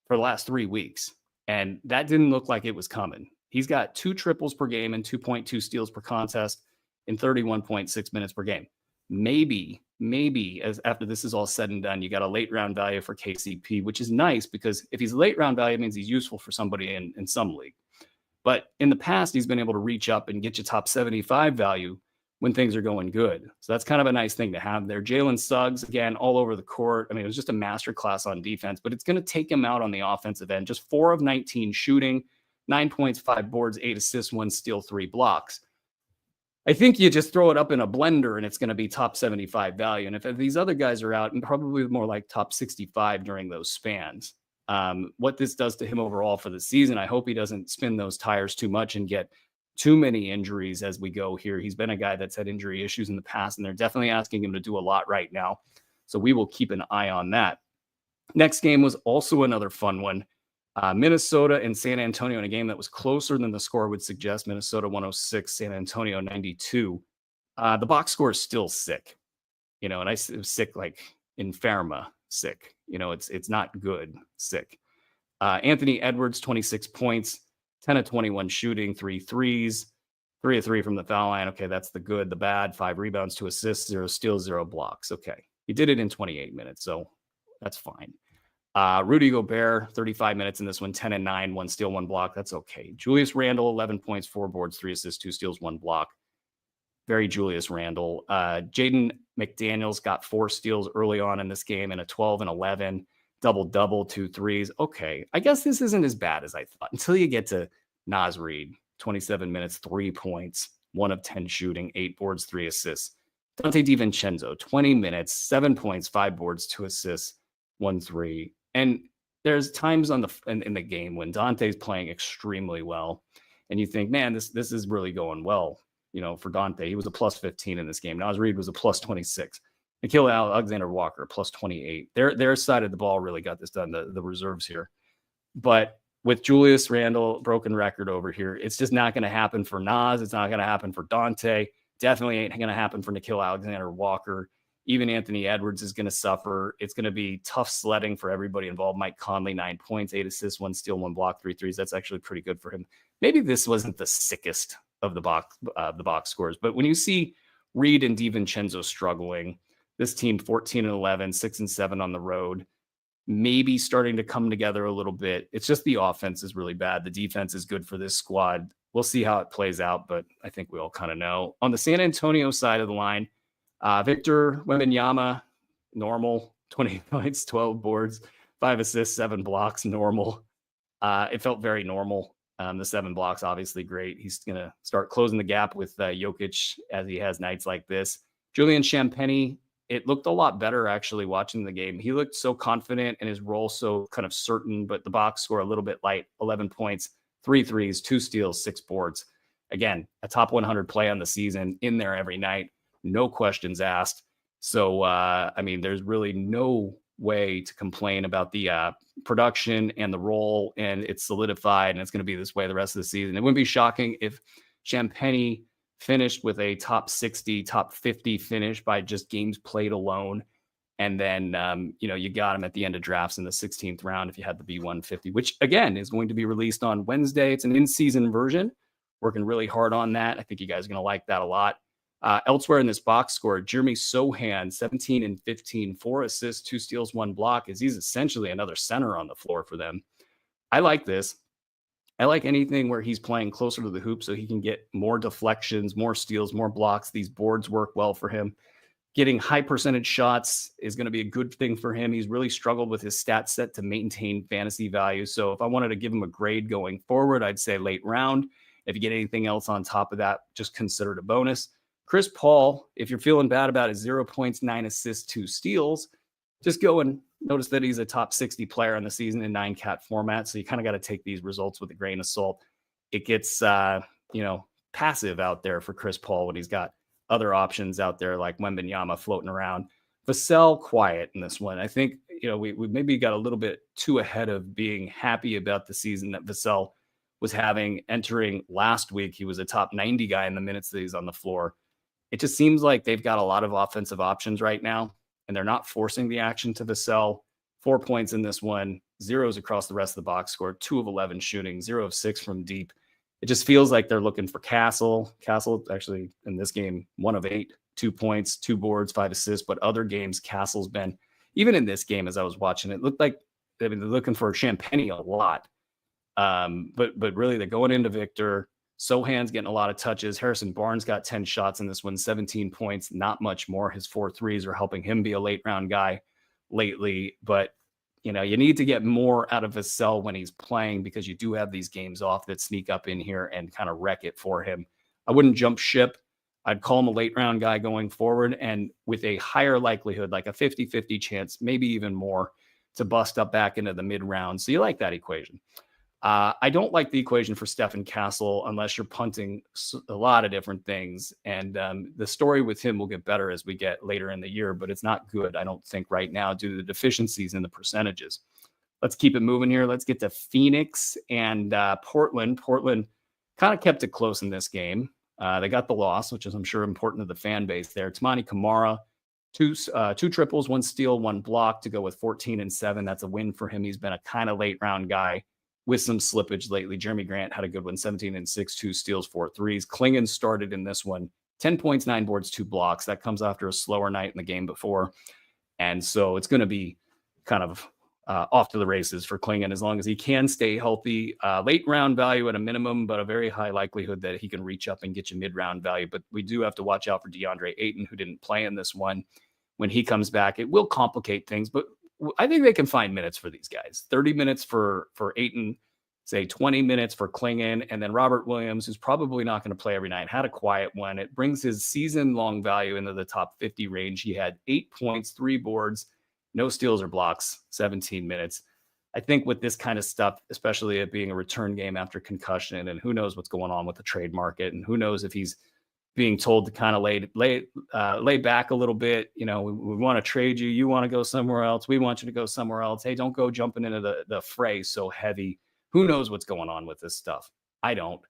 for the last 3 weeks. And that didn't look like it was coming. He's got 2 triples per game and 2.2 steals per contest. in 31.6 minutes per game. Maybe as after this is all said and done, you got a late round value for KCP, which is nice because if he's a late round value, it means he's useful for somebody in some league. But in the past, he's been able to reach up and get you top 75 value when things are going good. So that's kind of a nice thing to have there. Jalen Suggs, again, all over the court. I mean, it was just a masterclass on defense, but it's going to take him out on the offensive end. Just 4 of 19 shooting, 9 points, 5 boards, 8 assists, 1 steal, 3 blocks. I think you just throw it up in a blender and it's going to be top 75 value. And if these other guys are out, and probably more like top 65 during those spans. What this does to him overall for the season, I hope he doesn't spin those tires too much and get too many injuries as we go here. He's been a guy that's had injury issues in the past, and they're definitely asking him to do a lot right now. So we will keep an eye on that. Next game was also another fun one. Minnesota and San Antonio in a game that was closer than the score would suggest. Minnesota 106, San Antonio 92. The box score is still sick, and I was sick like in Pharma sick. It's not good sick. Anthony Edwards, 26 points, 10 of 21 shooting, 3 threes, 3 of 3 from the foul line. Okay, that's the good, the bad. 5 rebounds, 2 assists, 0 steals, 0 blocks. Okay, he did it in 28 minutes, so that's fine. Rudy Gobert, 35 minutes in this one, 10 and 9, 1 steal, 1 block. That's okay. Julius Randle, 11 points, 4 boards, 3 assists, 2 steals, 1 block. Very Julius Randle. Jaden McDaniels got 4 steals early on in this game and a 12 and 11, double-double, 2 threes. Okay, I guess this isn't as bad as I thought until you get to Naz Reid, 27 minutes, 3 points, 1 of 10 shooting, 8 boards, 3 assists. Dante DiVincenzo, 20 minutes, 7 points, 5 boards, 2 assists, 1 3. And there's times in the game when Dante's playing extremely well, and you think, man, this is really going well. For Dante, he was a plus 15 in this game. Naz Reid was a plus 26. Nickeil Alexander-Walker, plus 28. Their side of the ball really got this done, the reserves here. But with Julius Randle, broken record over here, it's just not going to happen for Naz. It's not going to happen for Dante. Definitely ain't going to happen for Nickeil Alexander-Walker. Even Anthony Edwards is going to suffer. It's going to be tough sledding for everybody involved. Mike Conley, 9 points, 8 assists, 1 steal, 1 block, 3 threes. That's actually pretty good for him. Maybe this wasn't the sickest of the box scores, but when you see Reid and DiVincenzo struggling, this team 14 and 11, 6 and 7 on the road, maybe starting to come together a little bit. It's just the offense is really bad. The defense is good for this squad. We'll see how it plays out, but I think we all kind of know. On the San Antonio side of the line, Victor Wembanyama, normal, 20 points, 12 boards, 5 assists, 7 blocks, normal. It felt very normal. The 7 blocks, obviously great. He's going to start closing the gap with Jokic as he has nights like this. Julian Champagnie, it looked a lot better actually watching the game. He looked so confident in his role, so kind of certain, but the box score a little bit light, 11 points, 3 threes, 2 steals, 6 boards. Again, a top 100 play on the season, in there every night. No questions asked. So, there's really no way to complain about the production and the role, and it's solidified, and it's going to be this way the rest of the season. It wouldn't be shocking if Champagnie finished with a top 60, top 50 finish by just games played alone. And then, you got him at the end of drafts in the 16th round if you had the B150, which, again, is going to be released on Wednesday. It's an in-season version. Working really hard on that. I think you guys are going to like that a lot. Elsewhere in this box score, Jeremy Sohan, 17 and 15, 4 assists, 2 steals, 1 block, as he's essentially another center on the floor for them. I like this. I like anything where he's playing closer to the hoop so he can get more deflections, more steals, more blocks. These boards work well for him. Getting high percentage shots is going to be a good thing for him. He's really struggled with his stat set to maintain fantasy value. So if I wanted to give him a grade going forward, I'd say late round. If you get anything else on top of that, just consider it a bonus. Chris Paul, if you're feeling bad about his 0 points, 9 assists, 2 steals, just go and notice that he's a top 60 player on the season in 9-cat format. So you kind of got to take these results with a grain of salt. It gets, passive out there for Chris Paul when he's got other options out there like Wembanyama floating around. Vassell, quiet in this one. I think, we maybe got a little bit too ahead of being happy about the season that Vassell was having. Entering last week, he was a top 90 guy in the minutes that he's on the floor. It just seems like they've got a lot of offensive options right now, and they're not forcing the action to Vassell. 4 points in this one, 0s across the rest of the box score, 2 of 11 shooting, 0 of 6 from deep. It just feels like they're looking for Castle. Castle actually in this game, 1 of 8, 2 points, 2 boards, 5 assists. But other games, Castle's been, even in this game as I was watching, it looked like they're looking for Champagne a lot. But really they're going into Victor. Sohan's getting a lot of touches. Harrison Barnes got 10 shots in this one, 17 points, not much more. His 4 threes are helping him be a late round guy lately. But, you need to get more out of Vassell when he's playing, because you do have these games off that sneak up in here and kind of wreck it for him. I wouldn't jump ship. I'd call him a late round guy going forward, and with a higher likelihood, like a 50-50 chance, maybe even more, to bust up back into the mid round. So you like that equation. I don't like the equation for Stephen Castle unless you're punting a lot of different things. And the story with him will get better as we get later in the year, but it's not good, I don't think, right now due to the deficiencies in the percentages. Let's keep it moving here. Let's get to Phoenix and Portland. Portland kind of kept it close in this game. They got the loss, which is, I'm sure, important to the fan base there. Tamani Kamara, two triples, 1 steal, 1 block to go with 14 and 7. That's a win for him. He's been a kind of late round guy with some slippage lately. Jeremy Grant had a good one, 17 and 6, 2 steals, 4 threes. Klingon started in this one, 10 points, 9 boards, 2 blocks. That comes after a slower night in the game before. And so it's going to be kind of off to the races for Klingon as long as he can stay healthy. Late round value at a minimum, but a very high likelihood that he can reach up and get you mid round value. But we do have to watch out for DeAndre Ayton, who didn't play in this one. When he comes back, it will complicate things, but I think they can find minutes for these guys. 30 minutes for Ayton, say 20 minutes for Klingon, and then Robert Williams, who's probably not going to play every night, had a quiet one. It brings his season-long value into the top 50 range. He had 8 points, 3 boards, no steals or blocks, 17 minutes. I think with this kind of stuff, especially it being a return game after concussion, and who knows what's going on with the trade market, and who knows if he's being told to kind of lay back a little bit. We want to trade you. You want to go somewhere else. We want you to go somewhere else. Hey, don't go jumping into the fray so heavy. Who knows what's going on with this stuff? I don't.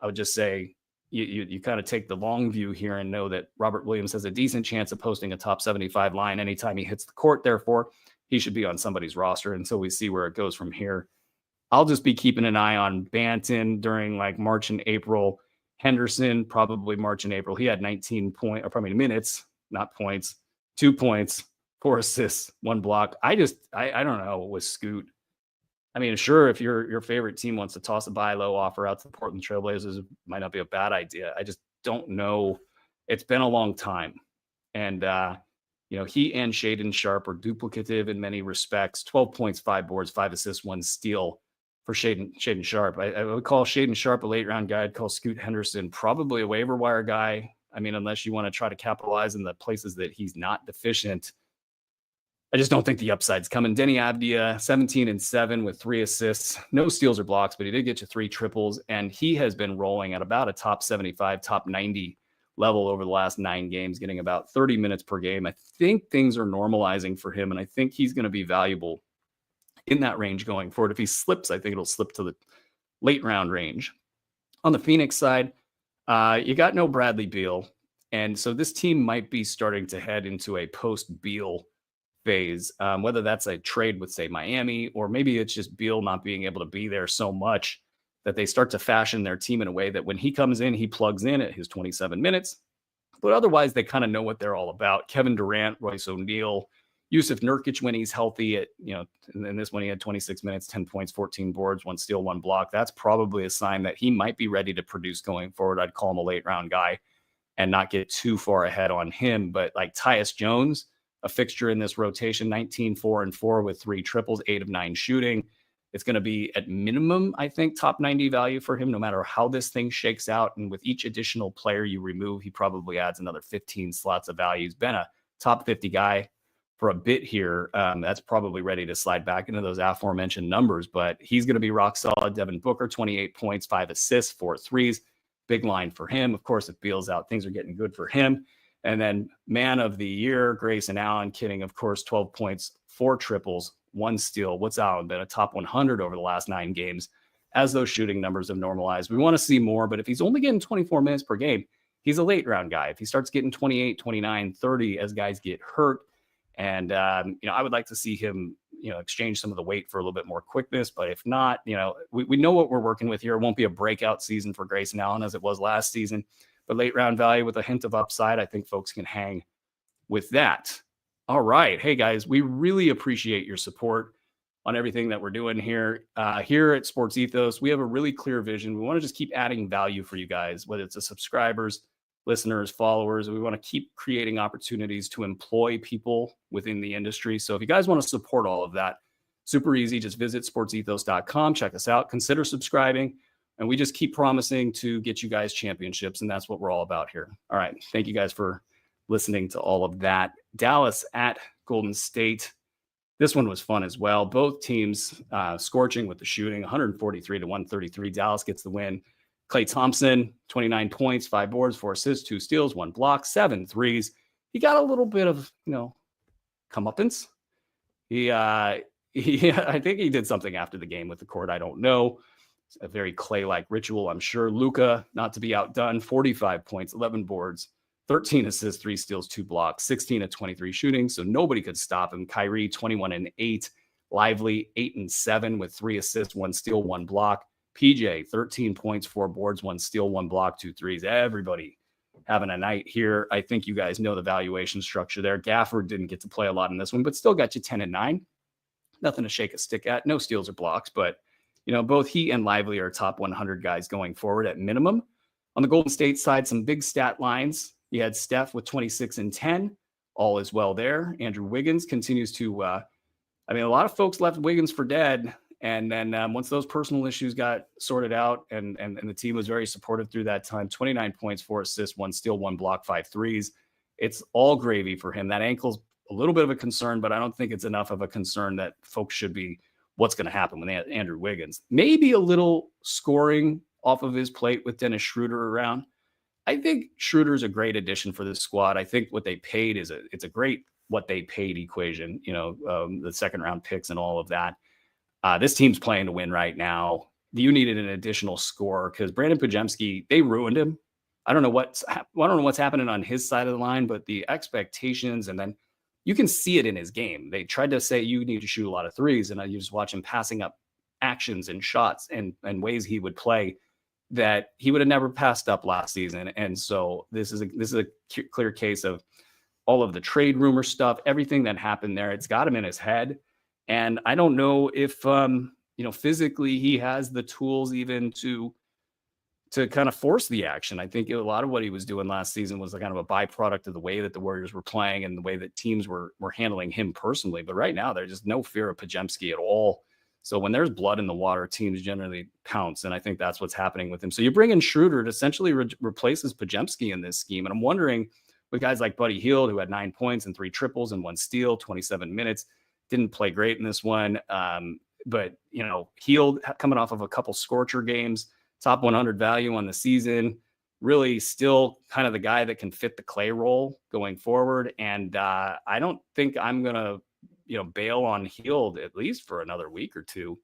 I would just say you kind of take the long view here and know that Robert Williams has a decent chance of posting a top 75 line anytime he hits the court. Therefore, he should be on somebody's roster until we see where it goes from here. I'll just be keeping an eye on Banton during like March and April. Henderson, probably March and April. He had 19 minutes, not points, 2 points, 4 assists, 1 block. I don't know with Scoot. I mean, sure, if your favorite team wants to toss a buy low offer out to the Portland Trailblazers, it might not be a bad idea. I just don't know. It's been a long time. And, he and Shaedon Sharpe are duplicative in many respects. 12 points, 5 boards, 5 assists, 1 steal. For Shaedon Sharpe. I would call Shaedon Sharpe a late round guy. I'd call Scoot Henderson probably a waiver wire guy. I mean, unless you want to try to capitalize in the places that he's not deficient. I just don't think the upside's coming. Denny Abdia, 17 and 7 with 3 assists, no steals or blocks, but he did get you 3 triples, and he has been rolling at about a top 75, top 90 level over the last 9 games, getting about 30 minutes per game. I think things are normalizing for him, and I think he's going to be valuable in that range going forward. If he slips, I think it'll slip to the late round range. On the Phoenix side, you got no Bradley Beal. And so this team might be starting to head into a post-Beal phase, whether that's a trade with, say, Miami, or maybe it's just Beal not being able to be there so much that they start to fashion their team in a way that when he comes in, he plugs in at his 27 minutes. But otherwise, they kind of know what they're all about. Kevin Durant, Royce O'Neal, Yusuf Nurkic when he's healthy in this one, he had 26 minutes, 10 points, 14 boards, 1 steal, 1 block. That's probably a sign that he might be ready to produce going forward. I'd call him a late round guy and not get too far ahead on him. But like Tyus Jones, a fixture in this rotation, 19, 4 and 4 with 3 triples, 8 of 9 shooting. It's going to be at minimum, I think, top 90 value for him, no matter how this thing shakes out. And with each additional player you remove, he probably adds another 15 slots of value. He's been a top 50 guy for a bit here. That's probably ready to slide back into those aforementioned numbers, but he's going to be rock solid. Devin Booker, 28 points, 5 assists, 4 threes. Big line for him. Of course, if Beal's out, things are getting good for him. And then man of the year, Grayson Allen, kidding, of course, 12 points, 4 triples, 1 steal. What's Allen been? A top 100 over the last 9 games as those shooting numbers have normalized. We want to see more, but if he's only getting 24 minutes per game, he's a late round guy. If he starts getting 28, 29, 30 as guys get hurt, and, I would like to see him, exchange some of the weight for a little bit more quickness. But if not, we know what we're working with here. It won't be a breakout season for Grayson Allen as it was last season, but late round value with a hint of upside, I think folks can hang with that. All right. Hey, guys, we really appreciate your support on everything that we're doing here. Here at Sports Ethos, we have a really clear vision. We want to just keep adding value for you guys, whether it's the subscribers, listeners, followers. We want to keep creating opportunities to employ people within the industry. So if you guys want to support all of that, super easy. Just visit sportsethos.com, check us out, consider subscribing, and we just keep promising to get you guys championships, and that's what we're all about here. All right. Thank you guys for listening to all of that. Dallas at Golden State. This one was fun as well. Both teams scorching with the shooting, 143 to 133. Dallas gets the win. Klay Thompson, 29 points, 5 boards, 4 assists, 2 steals, 1 block, 7 threes. He got a little bit of, comeuppance. I think he did something after the game with the court. I don't know. It's a very Klay-like ritual, I'm sure. Luka, not to be outdone, 45 points, 11 boards, 13 assists, 3 steals, 2 blocks, 16 of 23 shooting. So nobody could stop him. Kyrie, 21 and 8. Lively, 8 and 7 with 3 assists, 1 steal, 1 block. PJ, 13 points, 4 boards, 1 steal, 1 block, 2 threes. Everybody having a night here. I think you guys know the valuation structure there. Gafford didn't get to play a lot in this one, but still got you 10 and 9. Nothing to shake a stick at. No steals or blocks, but both he and Lively are top 100 guys going forward at minimum. On the Golden State side, some big stat lines. You had Steph with 26 and 10. All is well there. Andrew Wiggins continues to, a lot of folks left Wiggins for dead. And then once those personal issues got sorted out and the team was very supportive through that time, 29 points, 4 assists, 1 steal, 1 block, 5 threes. It's all gravy for him. That ankle's a little bit of a concern, but I don't think it's enough of a concern that folks should be what's going to happen with Andrew Wiggins. Maybe a little scoring off of his plate with Dennis Schroeder around. I think Schroeder's a great addition for this squad. I think what they paid it's a great what they paid equation, the second round picks and all of that. This team's playing to win right now. You needed an additional scorer because Brandon Podziemski, they ruined him. I don't know what's happening on his side of the line, but the expectations, and then you can see it in his game. They tried to say you need to shoot a lot of threes, and you just watch him passing up actions and shots and ways he would play that he would have never passed up last season. And so this is a clear case of all of the trade rumor stuff, everything that happened there. It's got him in his head. And I don't know if, physically he has the tools even to kind of force the action. I think a lot of what he was doing last season was kind of a byproduct of the way that the Warriors were playing and the way that teams were handling him personally. But right now, there's just no fear of Podziemski at all. So when there's blood in the water, teams generally pounce. And I think that's what's happening with him. So you bring in Schroeder, it essentially replaces Podziemski in this scheme. And I'm wondering with guys like Buddy Hield, who had 9 points and 3 triples and 1 steal, 27 minutes, didn't play great in this one. But Hield coming off of a couple scorcher games, top 100 value on the season, really still kind of the guy that can fit the Klay role going forward. And I don't think I'm going to, bail on Hield at least for another week or two.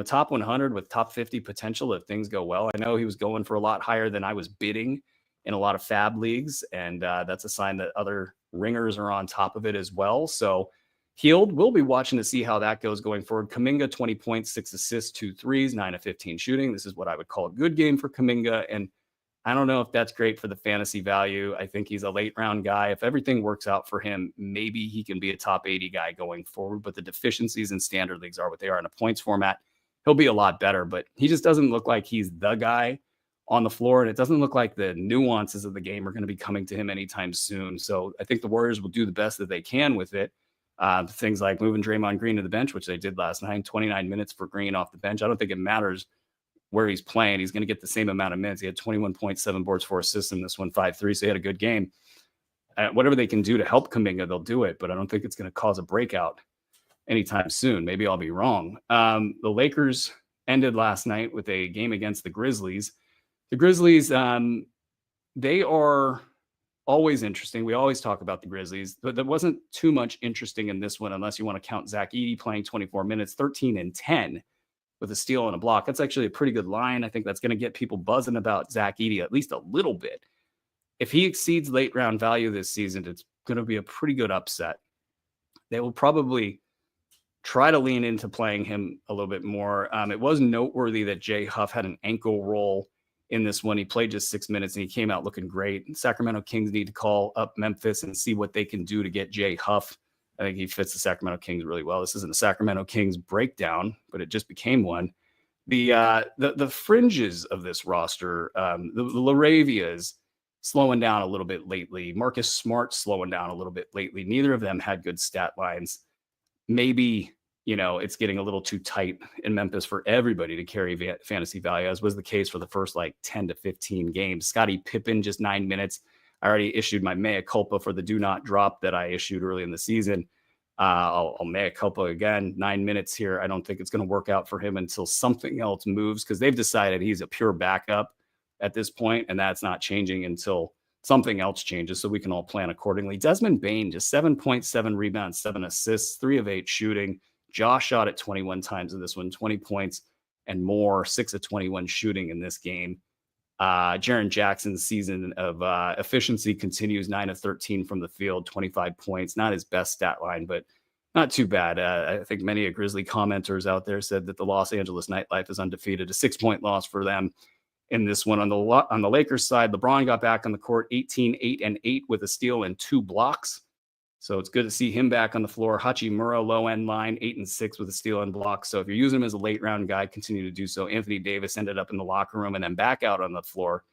Top 100 with top 50 potential if things go well. I know he was going for a lot higher than I was bidding in a lot of fab leagues, and that's a sign that other ringers are on top of it as well. So Hield, we'll be watching to see how that goes going forward. Kuminga, 20 points, 6 assists, 2 threes, 9 of 15 shooting. This is what I would call a good game for Kuminga, and I don't know if that's great for the fantasy value. I think he's a late round guy. If everything works out for him, maybe he can be a top 80 guy going forward, but the deficiencies in standard leagues are what they are in a points format. He'll be a lot better, but he just doesn't look like he's the guy on the floor, and it doesn't look like the nuances of the game are going to be coming to him anytime soon. So I think the Warriors will do the best that they can with it. Things like moving Draymond Green to the bench, which they did last night, 29 minutes for Green off the bench. I don't think it matters where he's playing. He's going to get the same amount of minutes. He had 21.7 boards, 4 assists in this one, 5 threes. So he had a good game. Whatever they can do to help Kuminga, they'll do it, but I don't think it's going to cause a breakout anytime soon. Maybe I'll be wrong. The Lakers ended last night with a game against the Grizzlies. The Grizzlies, they are always interesting. We always talk about the Grizzlies, but there wasn't too much interesting in this one unless you want to count Zach Edey playing 24 minutes, 13 and 10 with a steal and a block. That's actually a pretty good line. I think that's going to get people buzzing about Zach Edey at least a little bit. If he exceeds late round value this season, it's going to be a pretty good upset. They will probably try to lean into playing him a little bit more. It was noteworthy that Jay Huff had an ankle roll in this one. He played just 6 minutes and he came out looking great. Sacramento Kings need to call up Memphis and see what they can do to get Jay Huff. I think he fits the Sacramento Kings really well. This isn't a Sacramento Kings breakdown, but it just became one. The fringes of this roster, the Laravias slowing down a little bit lately. Marcus Smart slowing down a little bit lately. Neither of them had good stat lines. Maybe, it's getting a little too tight in Memphis for everybody to carry fantasy value, as was the case for the first 10 to 15 games. Scottie Pippen, just 9 minutes. I already issued my mea culpa for the do not drop that I issued early in the season. I'll mea culpa again, 9 minutes here. I don't think it's going to work out for him until something else moves, because they've decided he's a pure backup at this point, and that's not changing until something else changes, so we can all plan accordingly. Desmond Bane, just 7.7 rebounds, 7 assists, 3 of 8 shooting. Josh shot at 21 times in this one, 20 points and more, 6 of 21 shooting in this game. Jaren Jackson's season of efficiency continues, 9 of 13 from the field, 25 points. Not his best stat line, but not too bad. I think many Grizzly commenters out there said that the Los Angeles nightlife is undefeated, a 6-point loss for them in this one. On the Lakers side, LeBron got back on the court, 18, 8, and 8 with a steal and 2 blocks. So it's good to see him back on the floor. Hachimura, low end line, 8 and 6 with a steal and block. So if you're using him as a late round guy, continue to do so. Anthony Davis ended up in the locker room and then back out on the floor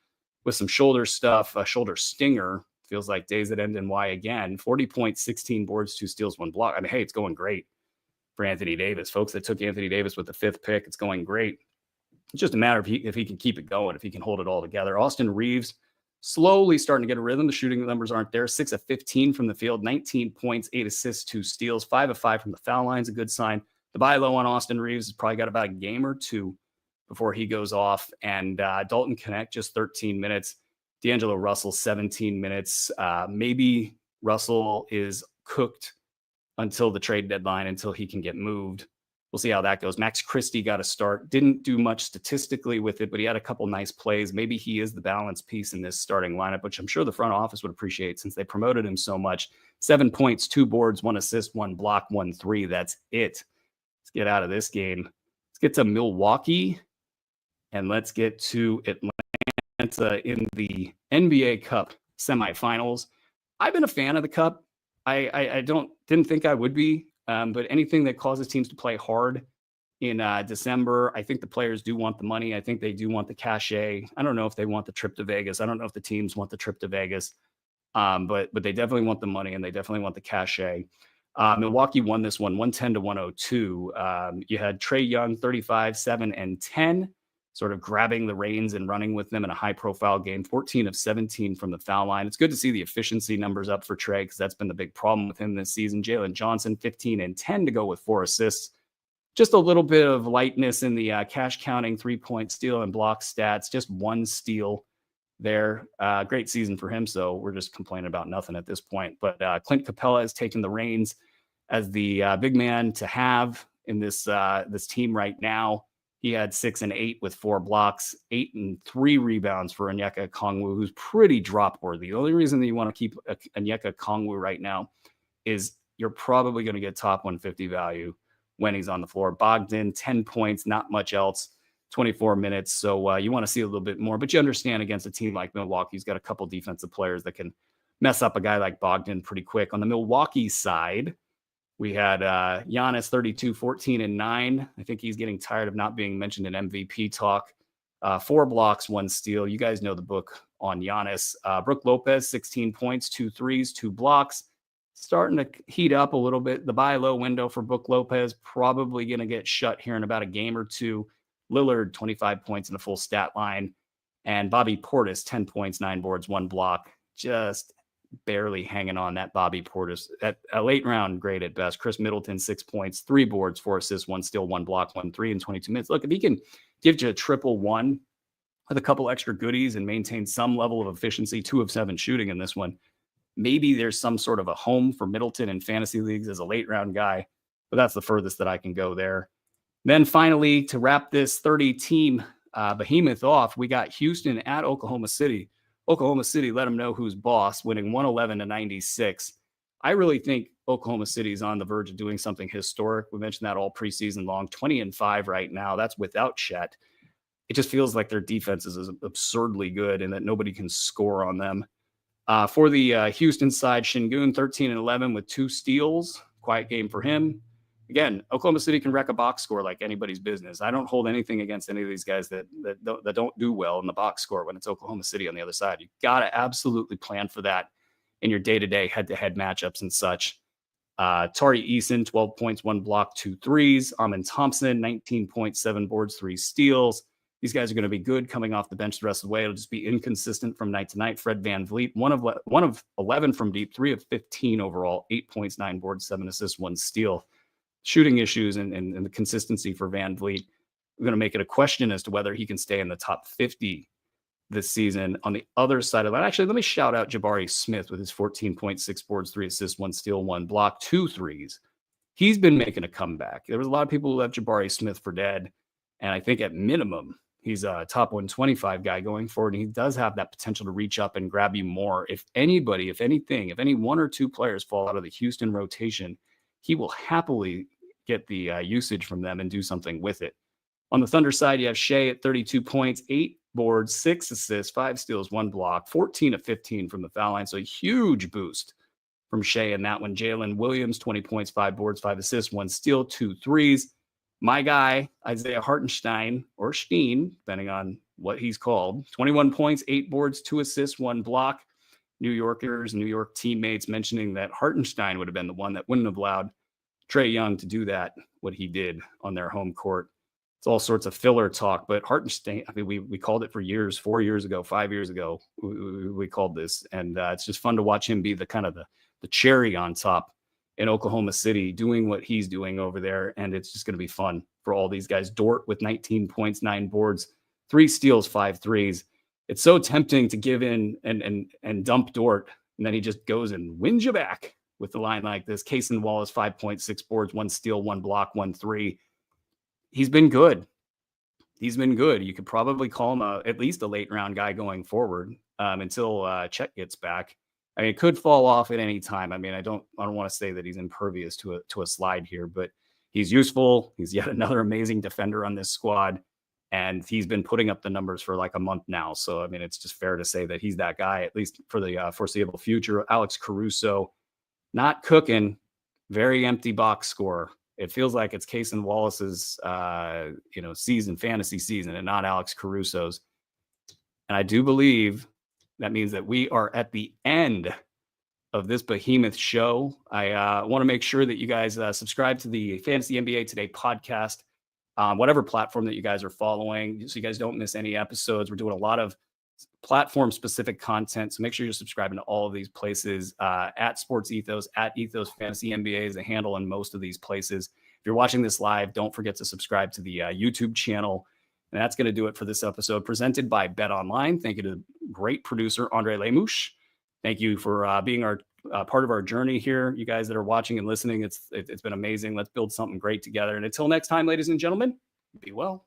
with some shoulder stuff, a shoulder stinger. Feels like days that end in Y again. 40 points, 16 boards, 2 steals, 1 block. I mean, hey, it's going great for Anthony Davis. Folks that took Anthony Davis with the 5th pick, it's going great. It's just a matter of if he can keep it going, if he can hold it all together. Austin Reeves slowly starting to get a rhythm. The shooting numbers aren't there. 6 of 15 from the field, 19 points, 8 assists, 2 steals, 5 of 5 from the foul line is a good sign. The buy low on Austin Reeves has probably got about a game or two before he goes off. And Dalton Connect, just 13 minutes. D'Angelo Russell, 17 minutes. Maybe Russell is cooked until the trade deadline, until he can get moved. We'll see how that goes. Max Christie got a start. Didn't do much statistically with it, but he had a couple nice plays. Maybe he is the balance piece in this starting lineup, which I'm sure the front office would appreciate since they promoted him so much. 7 points, 2 boards, 1 assist, 1 block, 1 3. That's it. Let's get out of this game. Let's get to Milwaukee, and let's get to Atlanta in the NBA Cup semifinals. I've been a fan of the Cup. I didn't think I would be. But anything that causes teams to play hard in December, I think the players do want the money. I think they do want the cachet. I don't know if they want the trip to Vegas. I don't know if the teams want the trip to Vegas, but they definitely want the money and they definitely want the cachet. Milwaukee won this one, 110 to 102. You had Trae Young, 35, 7, and 10, sort of grabbing the reins and running with them in a high-profile game, 14 of 17 from the foul line. It's good to see the efficiency numbers up for Trae because that's been the big problem with him this season. Jalen Johnson, 15 and 10 to go with 4 assists. Just a little bit of lightness in the cash counting, 3-point steal and block stats, just 1 steal there. Great season for him, so we're just complaining about nothing at this point. But Clint Capella has taken the reins as the big man to have in this team right now. He had 6 and 8 with 4 blocks, 8 and 3 rebounds for Onyeka Okongwu, who's pretty drop worthy. The only reason that you want to keep Onyeka Okongwu right now is you're probably going to get top 150 value when he's on the floor. Bogdan, 10 points, not much else, 24 minutes. So you want to see a little bit more, but you understand against a team like Milwaukee, he's got a couple defensive players that can mess up a guy like Bogdan pretty quick. On the Milwaukee side, we had Giannis, 32, 14, and 9. I think he's getting tired of not being mentioned in MVP talk. 4 blocks, 1 steal. You guys know the book on Giannis. Brook Lopez, 16 points, 2 threes, 2 blocks. Starting to heat up a little bit. The buy low window for Brook Lopez probably going to get shut here in about a game or two. Lillard, 25 points in the full stat line. And Bobby Portis, 10 points, 9 boards, 1 block. Just barely hanging on that Bobby Portis at a late round grade at best. Chris Middleton, 6 points, 3 boards, 4 assists, 1 steal, 1 block, 1 3 in 22 minutes. Look, if he can give you a 1-1 with a couple extra goodies and maintain some level of efficiency, 2 of 7 shooting in this one, maybe there's some sort of a home for Middleton in fantasy leagues as a late round guy, but that's the furthest that I can go there. Then finally, to wrap this 30 team behemoth off, we got Houston at Oklahoma City. Oklahoma City let them know who's boss, winning 111 to 96. I really think Oklahoma City is on the verge of doing something historic. We mentioned that all preseason long, 20-5 right now. That's without Chet. It just feels like their defense is absurdly good and that nobody can score on them. For the Houston side, Şengün 13-11 with 2 steals. Quiet game for him. Again, Oklahoma City can wreck a box score like anybody's business. I don't hold anything against any of these guys that don't do well in the box score when it's Oklahoma City on the other side. You got to absolutely plan for that in your day-to-day head-to-head matchups and such. Tari Eason, 12 points, 1 block, 2 threes. Amen Thompson, 19 points, 7 boards, 3 steals. These guys are going to be good coming off the bench the rest of the way. It'll just be inconsistent from night to night. Fred VanVleet, one of 11 from deep, 3 of 15 overall, 8 points, 9 boards, 7 assists, 1 steal. Shooting issues and the consistency for VanVleet, we're going to make it a question as to whether he can stay in the top 50 this season. On the other side of that, actually, let me shout out Jabari Smith with his 14.6 boards, 3 assists, 1 steal, 1 block, 2 threes. He's been making a comeback. There was a lot of people who left Jabari Smith for dead, and I think at minimum, he's a top 125 guy going forward, and he does have that potential to reach up and grab you more. If anybody, if anything, if any 1 or 2 players fall out of the Houston rotation, he will happily get the usage from them and do something with it. On the Thunder side, you have Shea at 32 points, 8 boards, 6 assists, 5 steals, 1 block, 14 of 15 from the foul line. So a huge boost from Shea in that one. Jalen Williams, 20 points, 5 boards, 5 assists, 1 steal, 2 threes. My guy, Isaiah Hartenstein, or Steen, depending on what he's called, 21 points, 8 boards, 2 assists, 1 block. New Yorkers, New York teammates mentioning that Hartenstein would have been the one that wouldn't have allowed Trae Young to do that, what he did on their home court. It's all sorts of filler talk, but Hartenstein, I mean, we called it for years, 4 years ago, 5 years ago, we called this. And it's just fun to watch him be the kind of the cherry on top in Oklahoma City, doing what he's doing over there. And it's just going to be fun for all these guys. Dort with 19 points, 9 boards, 3 steals, 5 threes. It's so tempting to give in and dump Dort, and then he just goes and wins you back with the line like this. Cason Wallace, 5.6 boards, 1 steal, 1 block, 1 3. He's been good. He's been good. You could probably call him at least a late round guy going forward until Chet gets back. I mean, it could fall off at any time. I mean, I don't want to say that he's impervious to a slide here, but he's useful. He's yet another amazing defender on this squad. And he's been putting up the numbers for like a month now. So, I mean, it's just fair to say that he's that guy, at least for the foreseeable future. Alex Caruso, not cooking, very empty box score. It feels like it's Cason Wallace's, season, fantasy season, and not Alex Caruso's. And I do believe that means that we are at the end of this behemoth show. I want to make sure that you guys subscribe to the Fantasy NBA Today podcast. Whatever platform that you guys are following, so you guys don't miss any episodes. We're doing a lot of platform-specific content, so make sure you're subscribing to all of these places. At Sports Ethos, at Ethos Fantasy NBA is a handle in most of these places. If you're watching this live, don't forget to subscribe to the YouTube channel. And that's going to do it for this episode, presented by Bet Online. Thank you to great producer Andre Lemush. Thank you for being our part of our journey here. You guys that are watching and listening, it's been amazing. Let's build something great together. And until next time, ladies and gentlemen, be well.